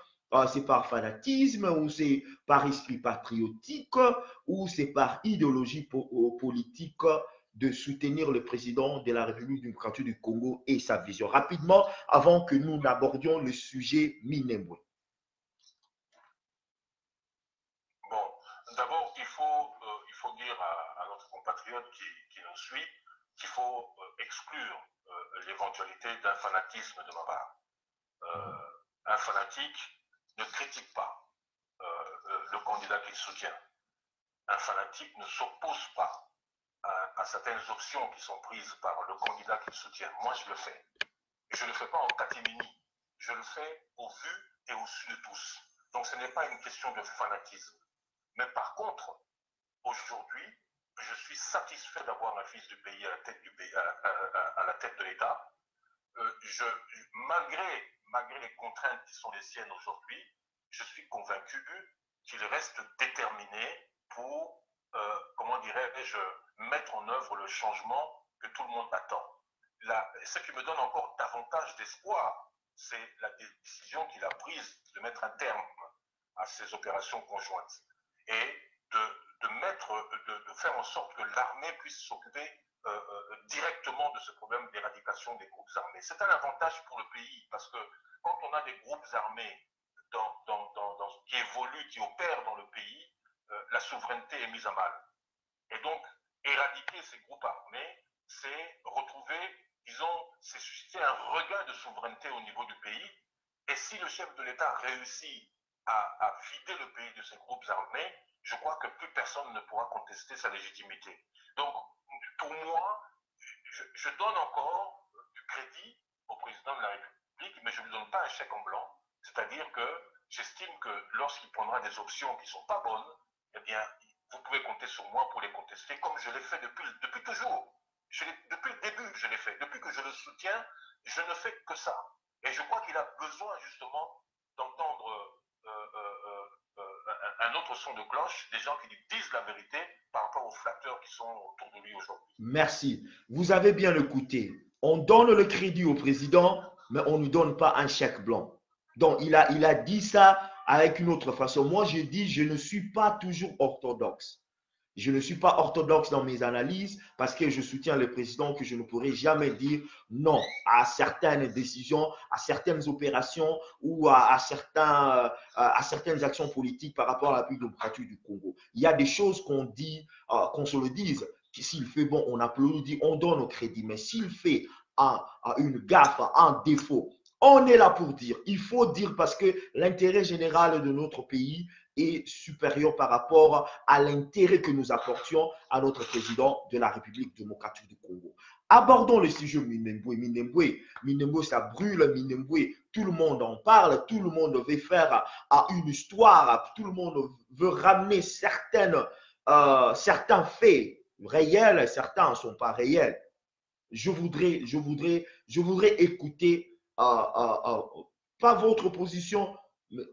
C'est par fanatisme ou c'est par esprit patriotique ou c'est par idéologie politique de soutenir le président de la République démocratique du Congo et sa vision? Rapidement, avant que nous n'abordions le sujet Minembwe. Bon, d'abord, il faut dire à notre compatriote qui nous suit qu'il faut exclure l'éventualité d'un fanatisme de ma part. Un fanatique ne critique pas le candidat qu'il soutient. Un fanatique ne s'oppose pas à certaines options qui sont prises par le candidat qu'il soutient. Moi, je le fais. Et je ne le fais pas en catimini. Je le fais au vu et au su de tous. Donc, ce n'est pas une question de fanatisme. Mais par contre, aujourd'hui, je suis satisfait d'avoir un fils du pays à la tête, à la tête de l'État. Malgré les contraintes qui sont les siennes aujourd'hui, je suis convaincu qu'il reste déterminé pour, comment dirais-je, mettre en œuvre le changement que tout le monde attend. Ce qui me donne encore davantage d'espoir, c'est la décision qu'il a prise de mettre un terme à ces opérations conjointes et de faire en sorte que l'armée puisse s'occuper directement de ce problème d'éradication des groupes armés. C'est un avantage pour le pays parce que quand on a des groupes armés qui évoluent, qui opèrent dans le pays, la souveraineté est mise à mal. Et donc, éradiquer ces groupes armés, c'est retrouver, disons, c'est susciter un regain de souveraineté au niveau du pays. Et si le chef de l'État réussit à vider le pays de ces groupes armés, je crois que plus personne ne pourra contester sa légitimité. Donc, pour moi, je donne encore du crédit au président de la République, mais je ne lui donne pas un chèque en blanc. C'est-à-dire que j'estime que lorsqu'il prendra des options qui ne sont pas bonnes, eh bien, vous pouvez compter sur moi pour les contester, comme je l'ai fait depuis toujours. Depuis le début, je l'ai fait. Depuis que je le soutiens, je ne fais que ça. Et je crois qu'il a besoin justement d'entendre un autre son de cloche, des gens qui lui disent la vérité par rapport aux flatteurs qui sont autour de lui aujourd'hui. Merci. Vous avez bien écouté. On donne le crédit au président, mais on ne donne pas un chèque blanc. Donc, il a dit ça avec une autre façon. Moi, je dis, je ne suis pas toujours orthodoxe. Je ne suis pas orthodoxe dans mes analyses parce que je soutiens le président que je ne pourrai jamais dire non à certaines décisions, à certaines opérations ou à certaines actions politiques par rapport à la République démocratique du Congo. Il y a des choses qu'on dit, qu'on se le dise. S'il fait bon, on applaudit, on donne au crédit. Mais s'il fait une gaffe, un défaut, on est là pour dire. Il faut dire parce que l'intérêt général de notre pays est supérieur par rapport à l'intérêt que nous apportions à notre président de la République démocratique du Congo. Abordons le sujet Minembwe. Minembwe, ça brûle. Minembwe, tout le monde en parle. Tout le monde veut faire une histoire. Tout le monde veut ramener certains faits réels. Certains ne sont pas réels. Je voudrais écouter pas votre position, mais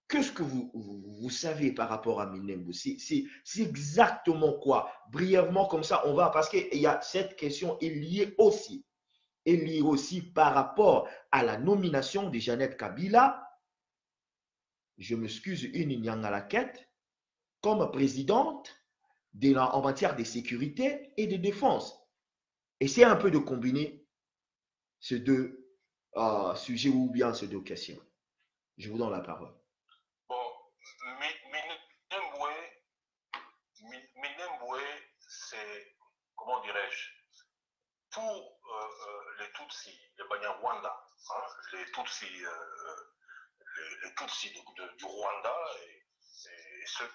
qu'est-ce que vous savez par rapport à Minembwe? C'est exactement quoi? Brièvement, comme ça, on va, parce qu'il y a cette question est liée aussi par rapport à la nomination de Jeannette Kabila. Je m'excuse, une Nyanga la quête. comme présidente en matière de sécurité et de défense. Essayez un peu de combiner ces deux sujets ou bien ces deux questions. Je vous donne la parole. Bon, Minembwe, c'est, comment dirais-je, pour les Tutsis, les Banyarwanda, hein, les Tutsis du Rwanda et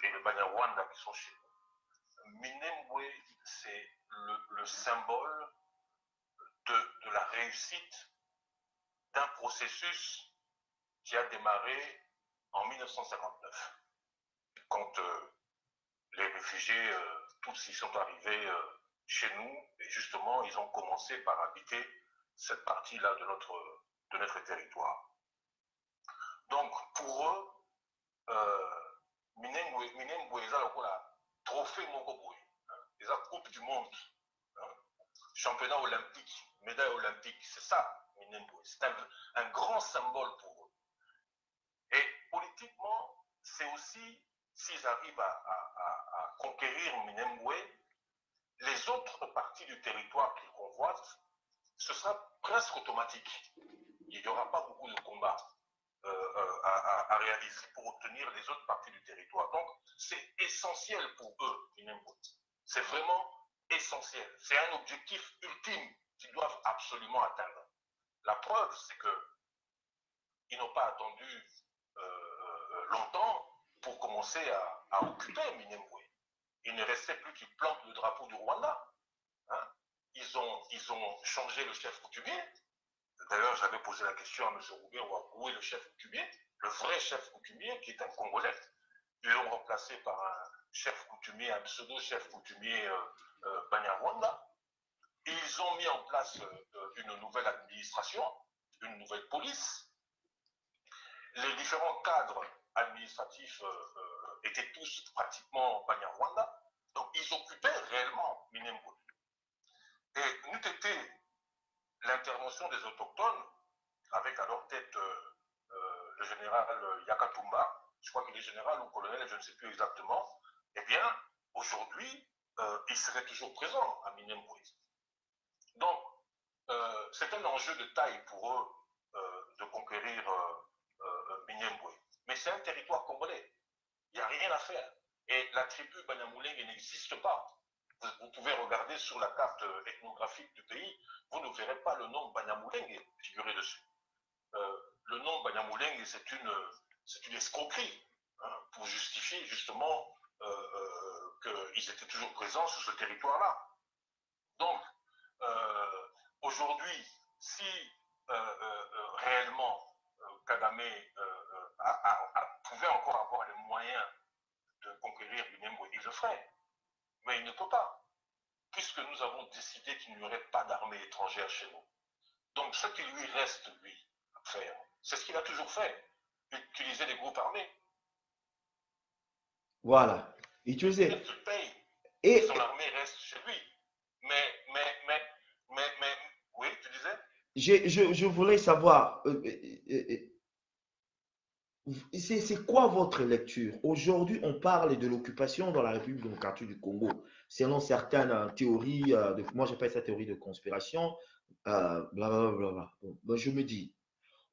les Banyarwanda qui sont chez nous. Minembwe, c'est le symbole de la réussite d'un processus qui a démarré en 1959, quand les réfugiés Tutsis sont arrivés chez nous, et justement, ils ont commencé par habiter cette partie-là de notre territoire. Donc, pour eux, Minembwe est là, trophée Mokoboy, ils ont Coupe du Monde, championnat olympique, médaille olympique, c'est ça, Minembwe. C'est un grand symbole pour eux. Et politiquement, c'est aussi, s'ils arrivent à conquérir Minembwe, les autres parties du territoire qu'ils convoitent, ce sera presque automatique. Il n'y aura pas beaucoup de combats à réaliser pour obtenir les autres parties du territoire. Donc, c'est essentiel pour eux, Minembwe. C'est vraiment essentiel. C'est un objectif ultime qu'ils doivent absolument atteindre. La preuve, c'est qu'ils n'ont pas attendu longtemps pour commencer à occuper Minembwe. Il ne restait plus qu'ils plantent le drapeau du Rwanda. Hein. Ils ont changé le chef coutumier. D'ailleurs, j'avais posé la question à M. Roubaix, où est le chef coutumier? Le vrai chef coutumier, qui est un Congolais. Ils l'ont remplacé par un chef coutumier, un pseudo-chef coutumier Banyarwanda. Ils ont mis en place une nouvelle administration, une nouvelle police. Les différents cadres administratifs étaient tous pratiquement Banyarwanda. Donc, ils occupaient réellement Minembwe. Et n'eût été l'intervention des autochtones, avec à leur tête le général Yakatumba, je crois qu'il est général ou colonel, je ne sais plus exactement, eh bien, aujourd'hui, ils seraient toujours présents à Minembwe. Donc, c'est un enjeu de taille pour eux de conquérir Minembwe. Mais c'est un territoire congolais. Il n'y a rien à faire. Et la tribu Banyamulenge n'existe pas. Vous pouvez regarder sur la carte ethnographique du pays, vous ne verrez pas le nom Banyamulenge figurer dessus. Le nom Banyamulenge, c'est une escroquerie, hein, pour justifier justement qu'ils étaient toujours présents sur ce territoire-là. Donc, aujourd'hui, si réellement Kagame pouvait encore avoir les moyens de conquérir Minembwe, il le ferait. Mais il ne peut pas, puisque nous avons décidé qu'il n'y aurait pas d'armée étrangère chez nous. Donc, ce qui lui reste, lui, à faire, c'est ce qu'il a toujours fait, utiliser des groupes armés. Voilà, utiliser. Il paye, Et son armée reste chez lui. Mais, oui, tu disais? Je voulais savoir, c'est quoi votre lecture? Aujourd'hui, on parle de l'occupation dans la République démocratique du Congo, selon certaines théories, moi j'appelle ça théorie de conspiration, blablabla. Ben, je me dis,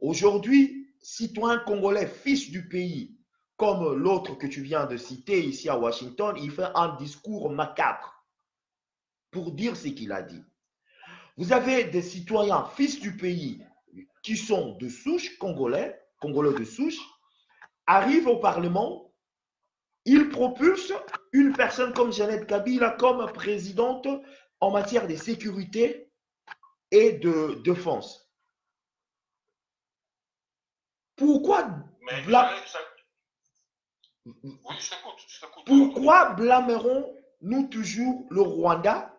aujourd'hui, citoyen congolais, fils du pays, comme l'autre que tu viens de citer ici à Washington, il fait un discours macabre pour dire ce qu'il a dit. Vous avez des citoyens, fils du pays, qui sont de souche congolais de souche, arrivent au Parlement, ils propulsent une personne comme Jeannette Kabila comme présidente en matière de sécurité et de défense. Pourquoi pourquoi blâmerons-nous toujours le Rwanda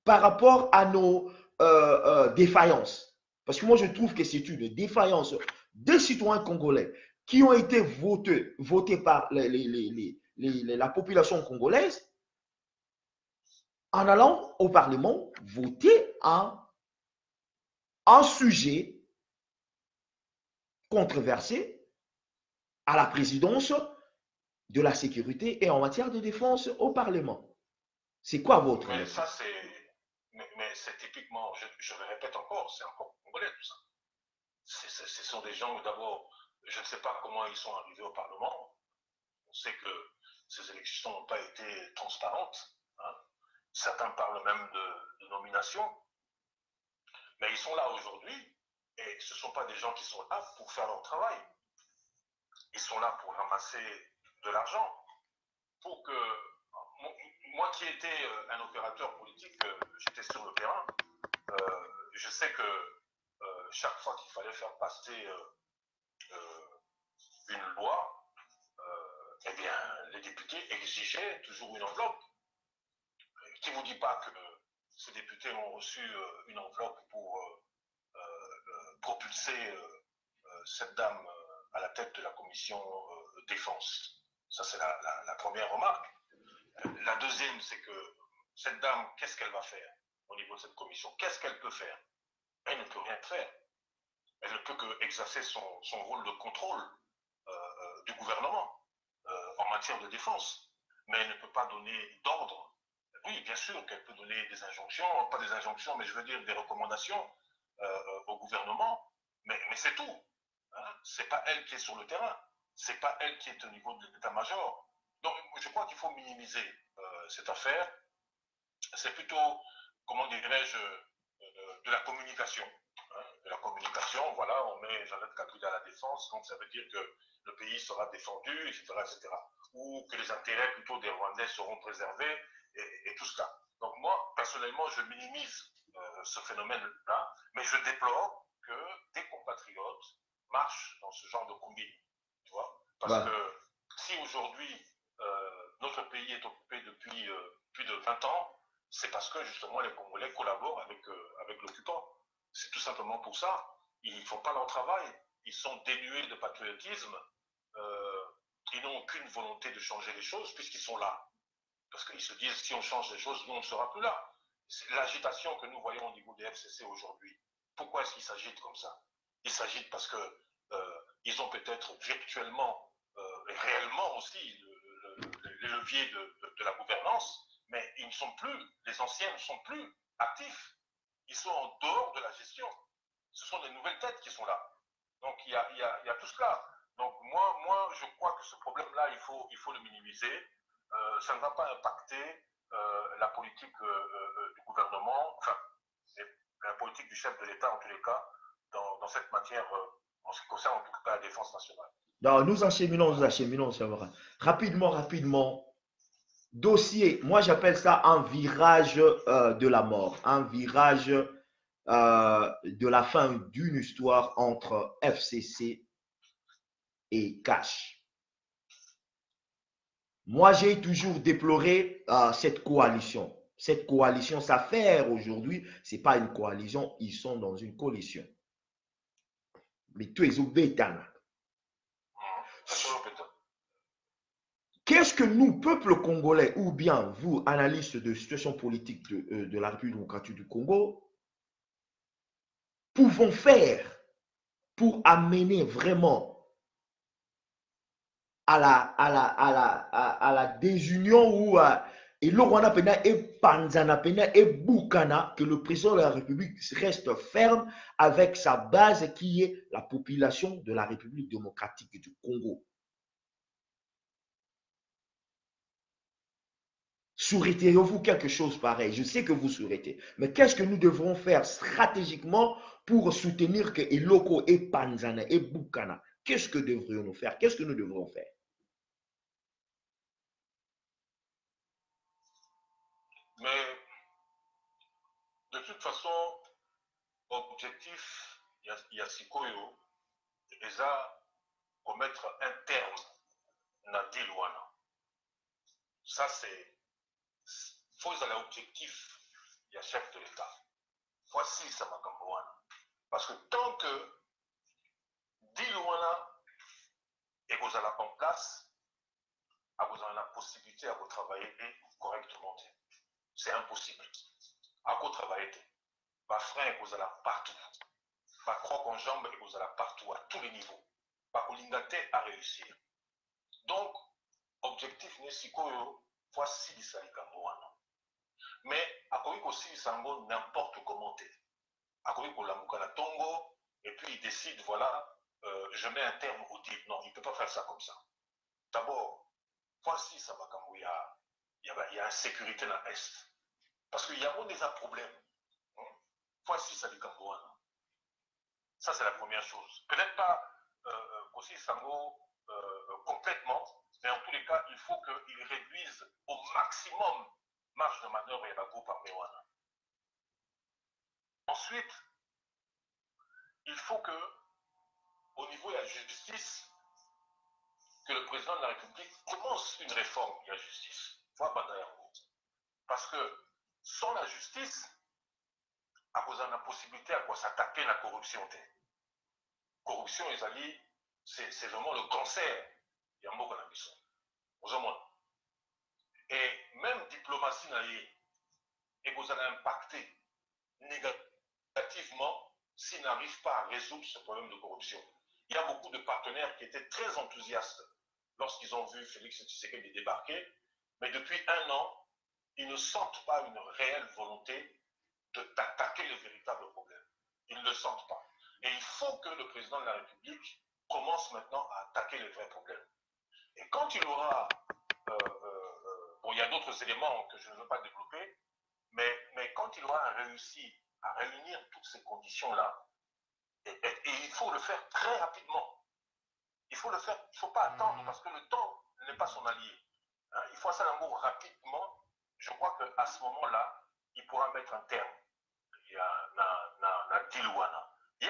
par rapport à nos défaillances? Parce que moi, je trouve que c'est une défaillance des citoyens congolais qui ont été votés par la population congolaise en allant au Parlement voter un sujet controversé à la présidence de la sécurité et en matière de défense au Parlement. C'est quoi votre Mais lecture? ça, mais c'est typiquement, je le répète encore, c'est encore congolais tout ça. Ce sont des gens, d'abord, je ne sais pas comment ils sont arrivés au Parlement. On sait que ces élections n'ont pas été transparentes. Hein. Certains parlent même de nomination. Mais ils sont là aujourd'hui et ce ne sont pas des gens qui sont là pour faire leur travail. Ils sont là pour ramasser de l'argent. Pour que. Moi qui étais un opérateur politique, j'étais sur le terrain. Je sais que chaque fois qu'il fallait faire passer une loi, eh bien, les députés exigeaient toujours une enveloppe. Qui ne vous dit pas que ces députés ont reçu une enveloppe pour propulser cette dame à la tête de la commission défense? Ça, c'est la première remarque. La deuxième, c'est que cette dame, qu'est-ce qu'elle va faire au niveau de cette commission? Qu'est-ce qu'elle peut faire? Elle ne peut rien faire. Elle ne peut qu'exercer son rôle de contrôle du gouvernement en matière de défense. Mais elle ne peut pas donner d'ordre. Oui, bien sûr qu'elle peut donner des injonctions, pas des injonctions, mais je veux dire des recommandations au gouvernement, mais c'est tout. Hein? C'est pas elle qui est sur le terrain, c'est pas elle qui est au niveau de l'état-major. Donc, je crois qu'il faut minimiser cette affaire. C'est plutôt, comment dirais-je, de la communication. Hein? De la communication, voilà, on met Jeannette Kabila à la défense, donc ça veut dire que le pays sera défendu, etc., etc. Ou que les intérêts plutôt des Rwandais seront préservés, et tout cela. Donc moi, personnellement, je minimise ce phénomène-là, mais je déplore que des compatriotes marchent dans ce genre de combine, tu vois. Parce que si aujourd'hui, notre pays est occupé depuis plus de 20 ans, c'est parce que justement les Congolais collaborent avec l'occupant. C'est tout simplement pour ça. Ils ne font pas leur travail. Ils sont dénués de patriotisme. Ils n'ont aucune volonté de changer les choses puisqu'ils sont là. Parce qu'ils se disent, si on change les choses, nous, on ne sera plus là. C'est l'agitation que nous voyons au niveau des FCC aujourd'hui. Pourquoi est-ce qu'ils s'agitent comme ça? Ils s'agitent parce qu'ils ont peut-être virtuellement, et réellement aussi, les leviers de la gouvernance, mais ils ne sont plus, les anciens ne sont plus actifs. Ils sont en dehors de la gestion. Ce sont les nouvelles têtes qui sont là. Donc il y a tout cela. Donc moi, je crois que ce problème-là, il faut le minimiser. Ça ne va pas impacter la politique du gouvernement, enfin, la politique du chef de l'État en tous les cas, dans cette matière, en ce qui concerne en tout cas la défense nationale. Non, nous acheminons, ça va. Rapidement. Dossier, moi j'appelle ça un virage de la mort, un virage de la fin d'une histoire entre FCC et Cash. Moi j'ai toujours déploré cette coalition. Cette coalition, ça fait aujourd'hui, ce n'est pas une coalition, ils sont dans une coalition. Mais tout est obétana. Qu'est-ce que nous, peuple congolais, ou bien vous, analystes de situation politique de la République démocratique du Congo, pouvons faire pour amener vraiment à la désunion ou à et que le président de la République reste ferme avec sa base qui est la population de la République démocratique du Congo. Souhaitez-vous quelque chose pareil? Je sais que vous souhaitez, mais qu'est-ce que nous devrons faire stratégiquement pour soutenir que Eloko et Panzana et Bukana? Qu'est-ce que devrions-nous faire? Qu'est-ce que nous devrons faire? Mais de toute façon, objectif, il y a Sikoyo, déjà remettre un terme na Dilwana. Ça, c'est faut à l'objectif, il y a chef de l'État. Voici ça m'a parce que tant que Dilwana et vous allez en place, vous avez la possibilité à vous travailler correctement. C'est impossible. À vous travailler, ma frère, vous allez partout. Ma croque en jambe, vous allez partout, à tous les niveaux. Ma colingate à réussir. Donc, objectif n'est sikoyo fois silisa likambo wana. Mais akoki kosilisa yango n'importe comment te. Akoki kolamuka na tongo et puis il décide voilà je mets un terme au deal. Non, il ne peut pas faire ça comme ça. D'abord, voici ça va comme il y a insécurité dans l'Est. Parce qu'il y a des problèmes. Voici ça du Cambouana. Ça, c'est la première chose. Peut-être pas aussi Sango complètement, mais en tous les cas, il faut qu'il réduise au maximum marge de manœuvre et la groupe à Mewana. Ensuite, il faut que, au niveau de la justice, que le président de la République commence une réforme de la justice. Parce que sans la justice, à cause de la possibilité à quoi s'attaquer à la corruption. Corruption, c'est vraiment le cancer. Il y a un mot qu'on a mis ça. Et même diplomatie, et vous allez impacter négativement s'il n'arrive pas à résoudre ce problème de corruption. Il y a beaucoup de partenaires qui étaient très enthousiastes lorsqu'ils ont vu Félix Tshisekedi débarquer, mais depuis un an, ils ne sentent pas une réelle volonté d'attaquer le véritable problème. Ils ne le sentent pas. Et il faut que le président de la République commence maintenant à attaquer les vrais problèmes. Et quand il aura... bon, il y a d'autres éléments que je ne veux pas développer, mais quand il aura réussi à réunir toutes ces conditions-là, et il faut le faire très rapidement. Il faut le faire, il ne faut pas attendre parce que le temps n'est pas son allié. Hein, il faut ça l'amour rapidement. Je crois qu'à ce moment-là, il pourra mettre un terme. Il y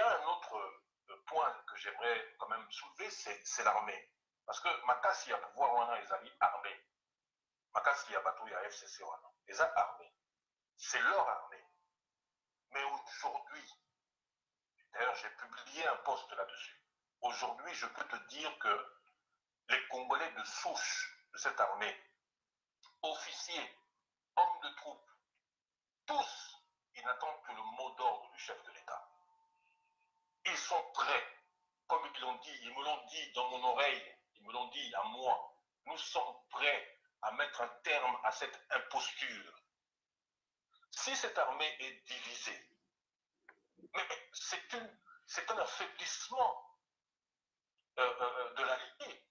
a un autre point que j'aimerais quand même soulever, c'est l'armée. Parce que Makassi a pouvoir wana les amis armés. Makassi a bateau ya FCC wana. Les armés. C'est leur armée. Mais aujourd'hui, d'ailleurs j'ai publié un post là-dessus. Aujourd'hui, je peux te dire que les Congolais de souche de cette armée, officiers, hommes de troupes, tous, ils n'attendent que le mot d'ordre du chef de l'État. Ils sont prêts, comme ils l'ont dit, ils me l'ont dit dans mon oreille, ils me l'ont dit à moi, nous sommes prêts à mettre un terme à cette imposture. Si cette armée est divisée, mais c'est un affaiblissement de l'allié.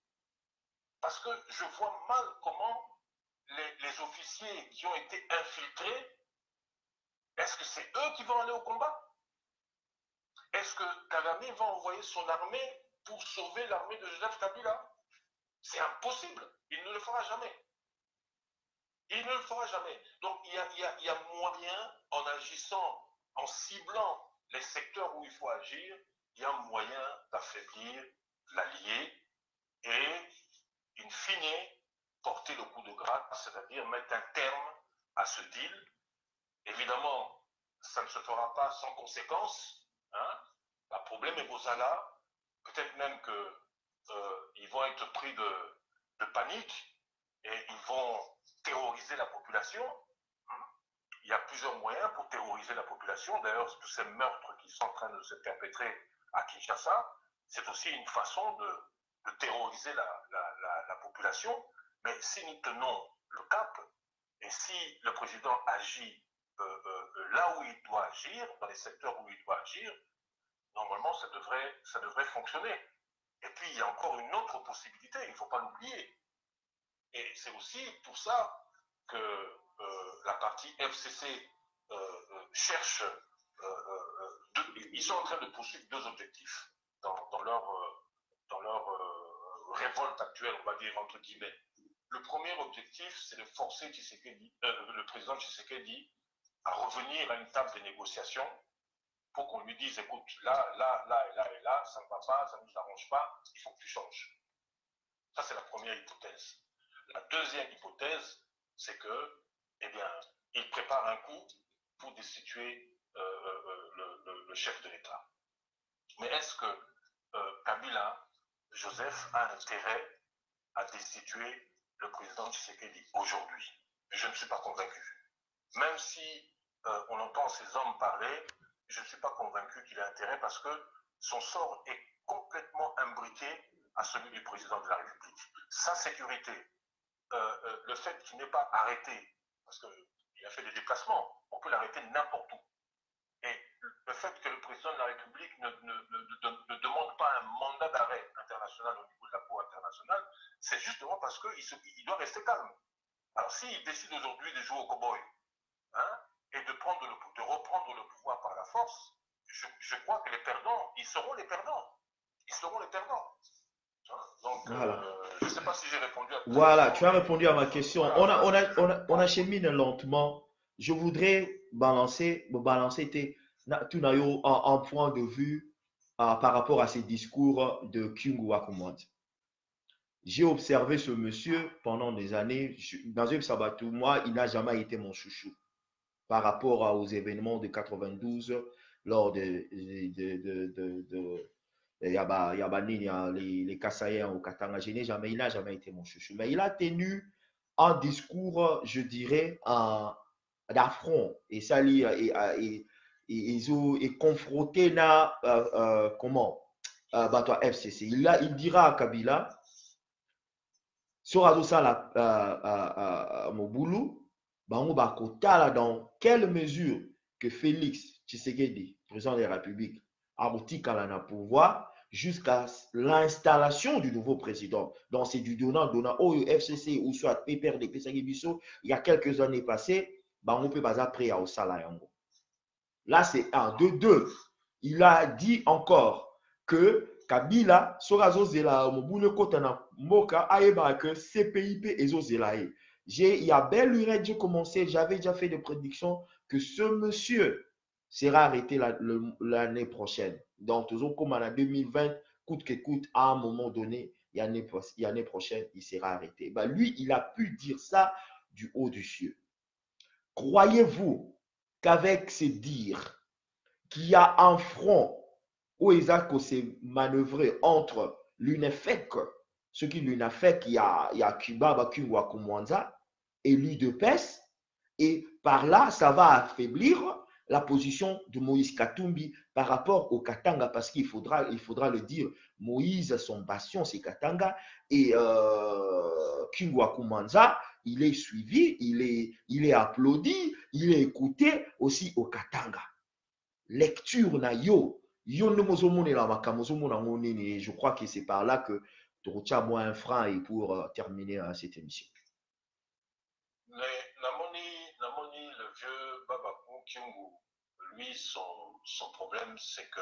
Parce que je vois mal comment les officiers qui ont été infiltrés, est-ce que c'est eux qui vont aller au combat? Est-ce que Kagame va envoyer son armée pour sauver l'armée de Joseph Kabila? C'est impossible. Il ne le fera jamais. Il ne le fera jamais. Donc il y a moyen, en agissant, en ciblant les secteurs où il faut agir, il y a moyen d'affaiblir l'allié et, in fine, porter le coup de grâce, c'est-à-dire mettre un terme à ce deal. Évidemment, ça ne se fera pas sans conséquence. Hein? Le problème est Bozala. Peut-être même qu'ils vont être pris de panique et ils vont terroriser la population. Il y a plusieurs moyens pour terroriser la population. D'ailleurs, tous ces meurtres qui sont en train de se perpétrer à Kinshasa, c'est aussi une façon de terroriser la population. Mais si nous tenons le cap, et si le président agit là où il doit agir, dans les secteurs où il doit agir, normalement, ça devrait fonctionner. Et puis, il y a encore une autre possibilité, il ne faut pas l'oublier. Et c'est aussi pour ça que la partie FCC cherche, ils sont en train de poursuivre deux objectifs dans leur révolte actuelle, on va dire entre guillemets. Le premier objectif, c'est de forcer le président Tshisekedi à revenir à une table de négociation pour qu'on lui dise, écoute, là, ça ne va pas, ça ne nous arrange pas, il faut que tu changes. Ça, c'est la première hypothèse. La deuxième hypothèse, c'est que, eh bien, il prépare un coup pour destituer le chef de l'État. Mais est-ce que Kabila, Joseph, a intérêt à destituer le président Tshisekedi aujourd'hui? Je ne suis pas convaincu. Même si on entend ces hommes parler, je ne suis pas convaincu qu'il ait intérêt parce que son sort est complètement imbriqué à celui du président de la République. Sa sécurité le fait qu'il n'ait pas arrêté, parce qu'il a fait des déplacements, on peut l'arrêter n'importe où. Et le fait que le président de la République ne demande pas un mandat d'arrêt international au niveau de la Cour internationale, c'est justement parce qu'il doit rester calme. Alors s'il décide aujourd'hui de jouer au cow-boy, hein, et de reprendre le pouvoir par la force, je crois que les perdants, ils seront les perdants. Ils seront les perdants. Donc, Voilà. je ne sais pas si j'ai répondu à ta Voilà, question. tu as répondu à ma question. Voilà. On achemine lentement. Je voudrais balancer tout en point de vue par rapport à ces discours de Kyungu Wakumwat. J'ai observé ce monsieur pendant des années. Dans un sabbatou, moi, il n'a jamais été mon chouchou par rapport aux événements de 92 lors les Kassaïens au Katanga. Il n'a jamais été mon chouchou. Mais il a tenu un discours, je dirais, d'affront. Et ça, et confronté na, comment FCC. Il dira à Kabila, sur ça la Mobulu, dans quelle mesure que Félix Tshisekedi, président de la République, a au pouvoir jusqu'à l'installation du nouveau président. Donc c'est du donnant au FCC ou soit PPRD, il y a quelques années passées, on peut pas après au salaire. Là c'est un, deux. Il a dit encore que Kabila sorazo zela mobule kotana moka aeba que CPIP ezo zelae. Il y a belle lurette, j'avais déjà fait des prédictions que ce monsieur sera arrêté l'année prochaine. Donc, toujours comme en 2020, coûte que coûte, à un moment donné, l'année prochaine, il sera arrêté. Ben, lui, il a pu dire ça du haut du cieux. Croyez-vous qu'avec ces dires, qu'il y a un front où Isaac s'est manœuvré entre l'UNEFEC, ce qui l'UNEFEC, il y a Cuba, Bakungwa, Kumwanza, et l'UDPS, et par là, ça va affaiblir la position de Moïse Katumbi par rapport au Katanga, parce qu'il faudra le dire, Moïse, son bastion, c'est Katanga, et Kingwa Kumwanza, il est suivi, il est applaudi, il est écouté aussi au Katanga. Lecture na yo je crois que c'est par là que tu retiens moi un frein et pour terminer cette émission. Mais Namoni, le vieux Babakou Kyungu, lui, son problème, c'est que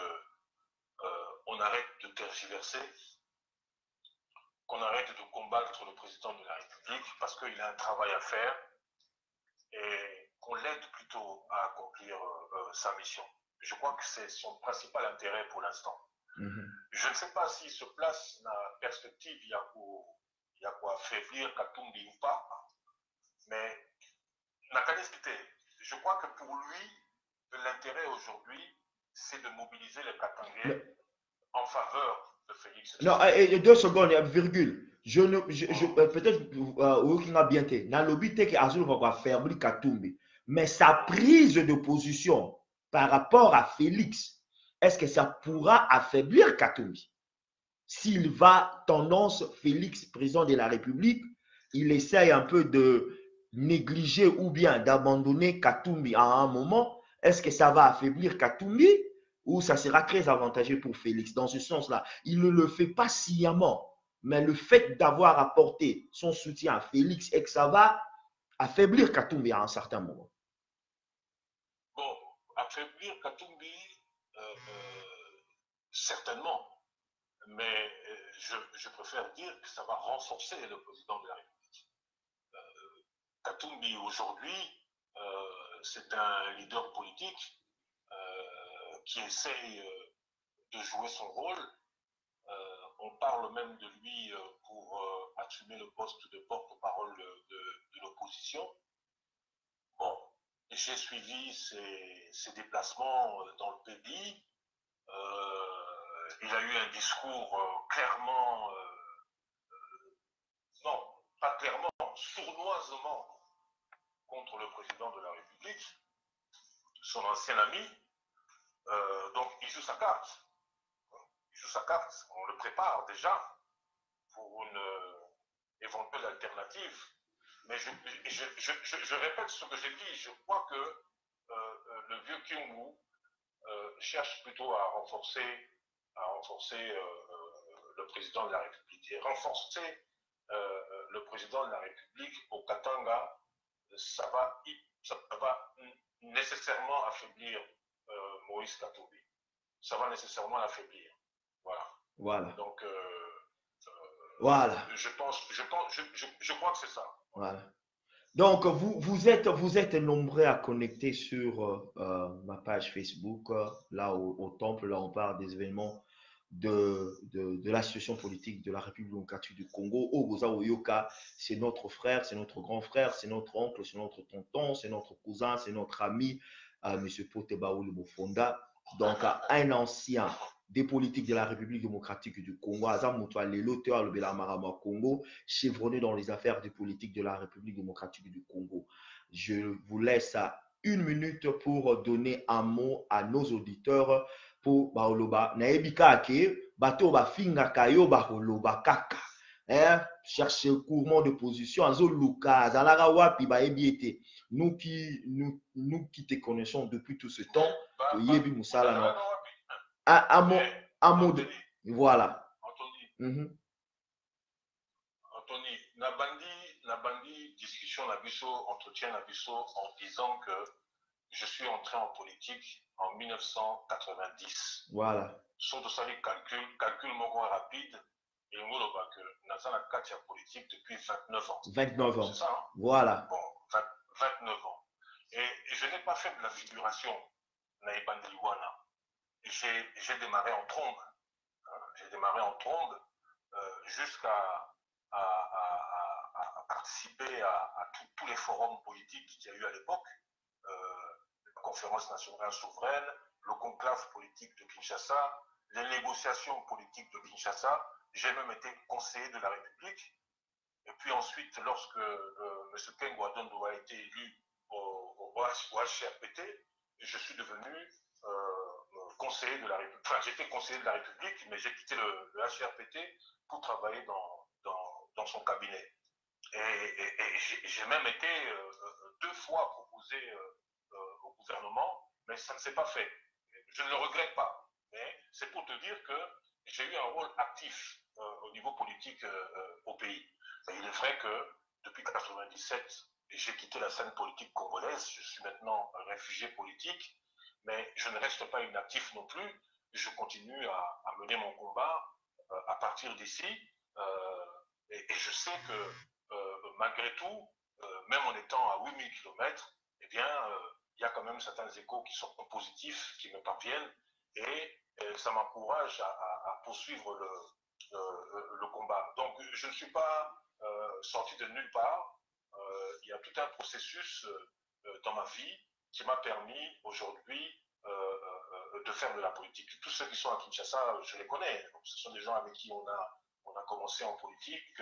on arrête de tergiverser, qu'on arrête de combattre le président de la République parce qu'il a un travail à faire et qu'on l'aide plutôt à accomplir sa mission. Je crois que c'est son principal intérêt pour l'instant. Je ne sais pas s'il se place dans la perspective, il y a quoi affaiblir Katumbi ou pas, mais je crois que pour lui, l'intérêt aujourd'hui, c'est de mobiliser les Katangais en faveur de Félix. Non, 2 secondes, virgule. Peut-être Working a bien été. Dans le but, c'est qu'Azul va faire Katumbi. Mais sa prise de position par rapport à Félix, est-ce que ça pourra affaiblir Katumbi? S'il va tendance, Félix, président de la République, il essaye un peu de négliger ou bien d'abandonner Katumbi à un moment, est-ce que ça va affaiblir Katumbi ou ça sera très avantageux pour Félix? Dans ce sens-là, il ne le fait pas sciemment, mais le fait d'avoir apporté son soutien à Félix et que ça va affaiblir Katumbi à un certain moment. Bon, affaiblir Katumbi, certainement. Mais je préfère dire que ça va renforcer le président de la République. Katumbi, aujourd'hui, c'est un leader politique qui essaye de jouer son rôle. On parle même de lui pour assumer le poste de porte-parole de l'opposition. Bon, j'ai suivi ses déplacements dans le pays. Il a eu un discours clairement, non, pas clairement, sournoisement contre le président de la République, son ancien ami. Donc il joue sa carte. Il joue sa carte. On le prépare déjà pour une éventuelle alternative Mais je répète ce que j'ai dit. Je crois que le vieux Kyungu cherche plutôt à renforcer le président de la République. Et renforcer le président de la République au Katanga, ça va nécessairement affaiblir Moïse Katumbi. Ça va nécessairement l'affaiblir. Voilà. Voilà. Donc, voilà. Je crois que c'est ça. Voilà. Donc, vous êtes nombreux à connecter sur ma page Facebook. Là, au temple, là, on parle des événements de la situation politique de la République démocratique du Congo. Ogoza Oyoka, c'est notre frère, c'est notre grand frère, c'est notre oncle, c'est notre tonton, c'est notre cousin, c'est notre ami, M. Potebaouli Bofonda. Donc, un ancien des politiques de la République démocratique du Congo, l'auteur de la Marama Congo, chevronné dans les affaires des politiques de la République démocratique du Congo. Je vous laisse à 1 minute pour donner un mot à nos auditeurs pour baoloba naebika ke bato ba finga kayo baoloba kaka chercher courant de position azo luka zalaka wapi ba ebiete nous qui te connaissons depuis tout ce temps to yebi musala no un mot de voilà Anthony Anthony nabandi discussion na biso entretien na biso en disant que je suis entré en politique en 1990. Voilà. Sur ça, les calcul moko rapide, et on voit que dans la carte politique depuis 29 ans. 29 ans. C'est ça, hein? Voilà. Bon, 29 ans. Et je n'ai pas fait de la figuration naïbandiliwana. J'ai démarré en trombe. J'ai démarré en trombe jusqu'à participer à tous les forums politiques qu'il y a eu à l'époque. La conférence nationale souveraine, le conclave politique de Kinshasa, les négociations politiques de Kinshasa. J'ai même été conseiller de la République. Et puis ensuite, lorsque M. Kengo Adondo a été élu au HRPT, je suis devenu conseiller de la République. Enfin, j'étais conseiller de la République, mais j'ai quitté le HRPT pour travailler dans son cabinet. Et j'ai même été 2 fois proposé au gouvernement, mais ça ne s'est pas fait. Je ne le regrette pas, mais c'est pour te dire que j'ai eu un rôle actif au niveau politique au pays. Et il est vrai que depuis 1997, j'ai quitté la scène politique congolaise, je suis maintenant un réfugié politique, mais je ne reste pas inactif non plus, je continue à mener mon combat à partir d'ici, et je sais que malgré tout, même en étant à 8000 km, eh bien, il y a quand même certains échos qui sont positifs, qui me parviennent, et ça m'encourage à poursuivre le combat. Donc, je ne suis pas sorti de nulle part. Il y a tout un processus dans ma vie qui m'a permis aujourd'hui de faire de la politique. Tous ceux qui sont à Kinshasa, je les connais. Donc, ce sont des gens avec qui on a commencé en politique.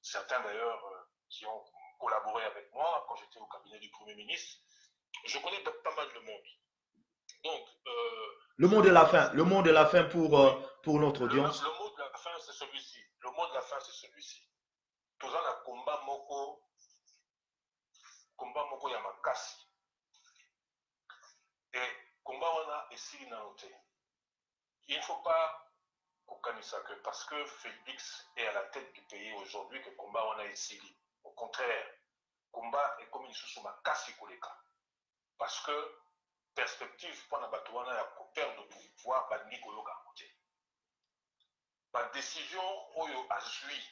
Certains d'ailleurs qui ont collaboré avec moi quand j'étais au cabinet du Premier ministre. Je connais pas mal de monde. Donc, le mot de la fin pour notre audience. Le mot de la fin, c'est celui-ci. Le mot de la fin, c'est celui-ci. Tout ça, la combat moko yamakasi. Et combat wana esili na noté. Il ne faut pas kokanisa que parce que Félix est à la tête du pays aujourd'hui que combat wana esili. Au contraire, combat est comme une sous makasi koleka. Parce que perspective pour Nabatouana ya perdre de pouvoir bandi koyoka côté. La décision oyo azui,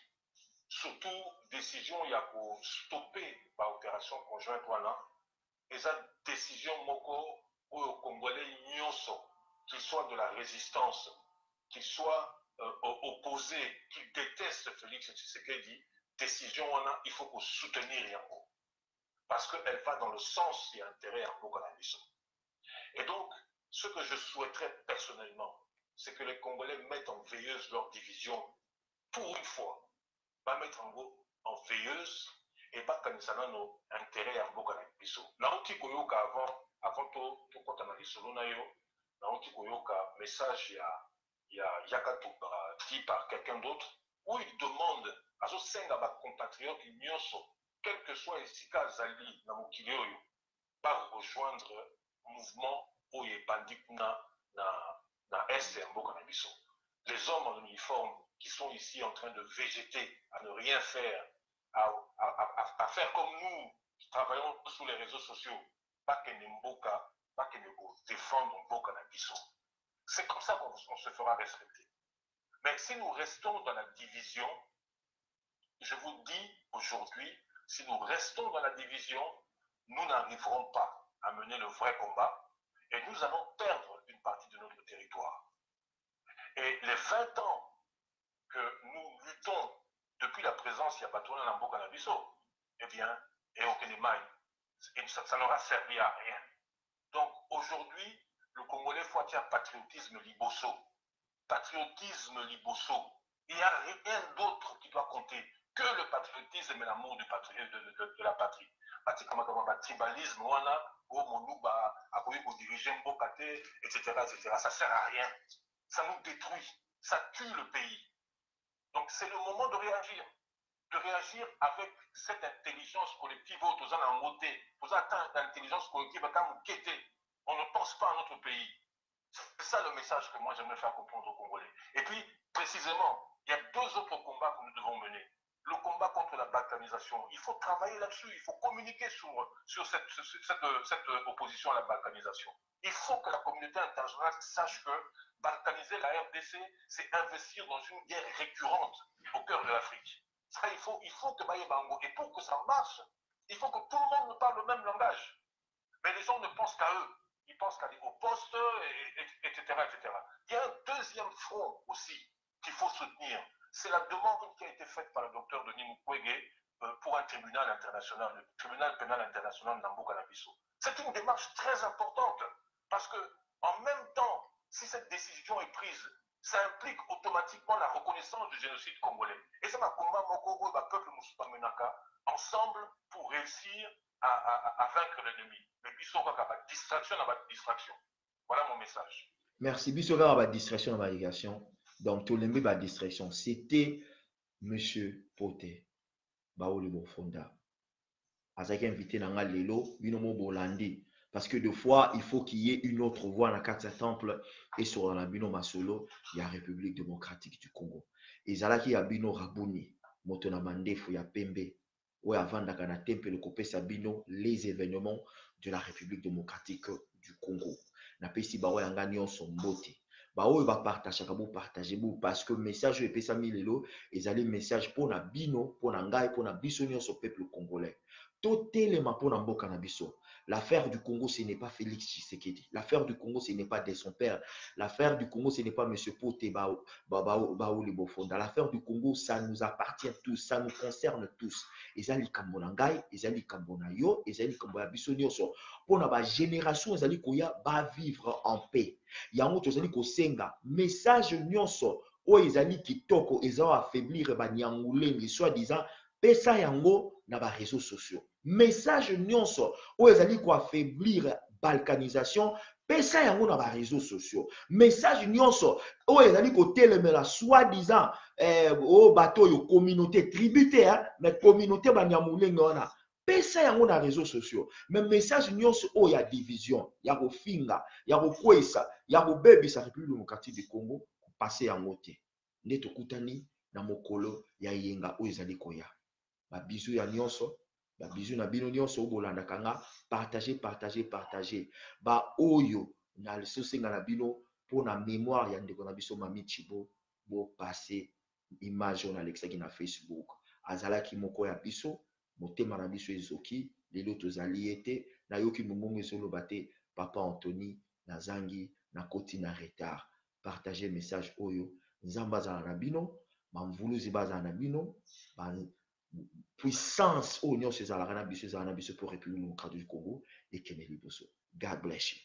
surtout décision ya ko stopper par opération conjointe wana, et ça décision moko oyo congolais nyonso, qu'il soit de la résistance, qu'il soit opposé, qu'il déteste Félix Tshisekedi, décision wana, il faut qu'on soutenir yango. Parce qu'elle va dans le sens et intérêt à Bokanamiso. Et donc, ce que je souhaiterais personnellement, c'est que les Congolais mettent en veilleuse leur division pour une fois. Pas mettre en veilleuse et pas connaissant nos intérêts à Bokanamiso. Naouti Koyoka avant tout quand on a dit solo nayo, Naouti Koyoka message il y a dit par quelqu'un d'autre où il demande à ce 5 compatriotes nyonso quel que soit esika azali na mokili oyo, par rejoindre mouvement oyo ebandi kuna na est ya mboka na biso. Les hommes en uniforme qui sont ici en train de végéter, à ne rien faire, à faire comme nous qui travaillons sur les réseaux sociaux, pas que Mboka, pas que nous défendre Mboka na biso. C'est comme ça qu'on se fera respecter. Mais si nous restons dans la division, je vous dis aujourd'hui, si nous restons dans la division, nous n'arriverons pas à mener le vrai combat et nous allons perdre une partie de notre territoire. Et les 20 ans que nous luttons depuis la présence Yabatouana Namboka Nabiso, eh bien, et au Kenemai, ça n'aura servi à rien. Donc aujourd'hui, le Congolais faut dire patriotisme liboso. Patriotisme liboso. Il n'y a rien d'autre qui doit compter que le patriotisme et l'amour de la patrie. Tribalisme, etc. Ça ne sert à rien. Ça nous détruit. Ça tue le pays. Donc c'est le moment de réagir. De réagir avec cette intelligence collective. L'intelligence collective, on ne pense pas à notre pays. C'est ça le message que moi j'aimerais faire comprendre aux Congolais. Et puis, précisément, il y a deux autres combats que nous devons mener. Le combat contre la balkanisation, il faut travailler là-dessus, il faut communiquer sur cette opposition à la balkanisation. Il faut que la communauté internationale sache que balkaniser la RDC, c'est investir dans une guerre récurrente au cœur de l'Afrique. Il faut que Bayebango, et pour que ça marche, il faut que tout le monde parle le même langage. Mais les gens ne pensent qu'à eux. Ils pensent qu'à aller au poste, etc., etc. Il y a un deuxième front aussi qu'il faut soutenir. C'est la demande qui a été faite par le docteur Denis Mukwege pour un tribunal international, le tribunal pénal international Namboka Nabiso. C'est une démarche très importante parce que, en même temps, si cette décision est prise, ça implique automatiquement la reconnaissance du génocide congolais. Et c'est un combat Mokoro et le peuple Moussoupa Menaka ensemble pour réussir à vaincre l'ennemi. Mais Bisso va distraction à distraction. Voilà mon message. Merci. Bisso va distraction à distraction. Donc, tout le monde va distraction. C'était Monsieur Poté Baouli Bofonda. Azaki invité Nanga Lelo, Binomo Bolandi. Parce que deux fois, il faut qu'il y ait une autre voix dans la carte temple et sur la Bino Masolo, il y a la République démocratique du Congo. Et Zalaki y a Bino Rabouni, Motona Mandefo, il y a Pembe. Ouais, avant d'Akana Tempe, le Kopé Sabino, les événements de la République démocratique du Congo. Na pesi bawa yanga nyonso mbote. Bawa va partager parce que message de pesa milelo, ezali message pour na bino, pour na ngai, pour na biso nyonso peuple congolais. Totelema pour na mboka na biso. L'affaire du Congo, ce n'est pas Félix Tshisekedi. L'affaire du Congo, ce n'est pas de son père. L'affaire du Congo, ce n'est pas M. Poté Baouli Bofonda. L'affaire du Congo, ça nous appartient tous, ça nous concerne tous. Ezali kambona ngai, ezali kambona yo, ezali kambona biso nyonso. Pour na génération, ezali koya ba vivre en paix. Yango tozali kosenga message nyonso o ezali kitoko ezao affaiblir ba nyangulengi soi-disant pesa yango na ba réseaux sociaux. Message nyonso o ezali ko affaiblir balkanisation pesa yango na ba réseaux sociaux. Message nyonso o ezali ko telemela soi-disant o bato yo communauté tributaire mais communauté ba nyamulengi wana pesa yango na réseaux sociaux. Mais message nyonso o ya division ya ko finga ya ko kwesa ya ko bebisa République démocratique du Congo passer yango te. Nde tokutani na mokolo ya yenga o ezali koya. Ba bizu ya nyonso, ba bizu na bino nyonso obolanda kanga, partager. Ba oyo na lesosenga na bino pour na mémoire ya ndeko na biso Mami Chibo bo passer image on alexaki na Facebook. Azalaki moko ya biso, motema na biso ezoki, lelo tozali ete na yoki mumungu ezoloba te Papa Anthony na zangi na koti na retard. Partager message oyo, nzamba za na bino, mamvuluzi baza na bino, puissance au nyonso ezalaka na biso pour République démocratique du Congo et Kennedy Bosso. God bless you.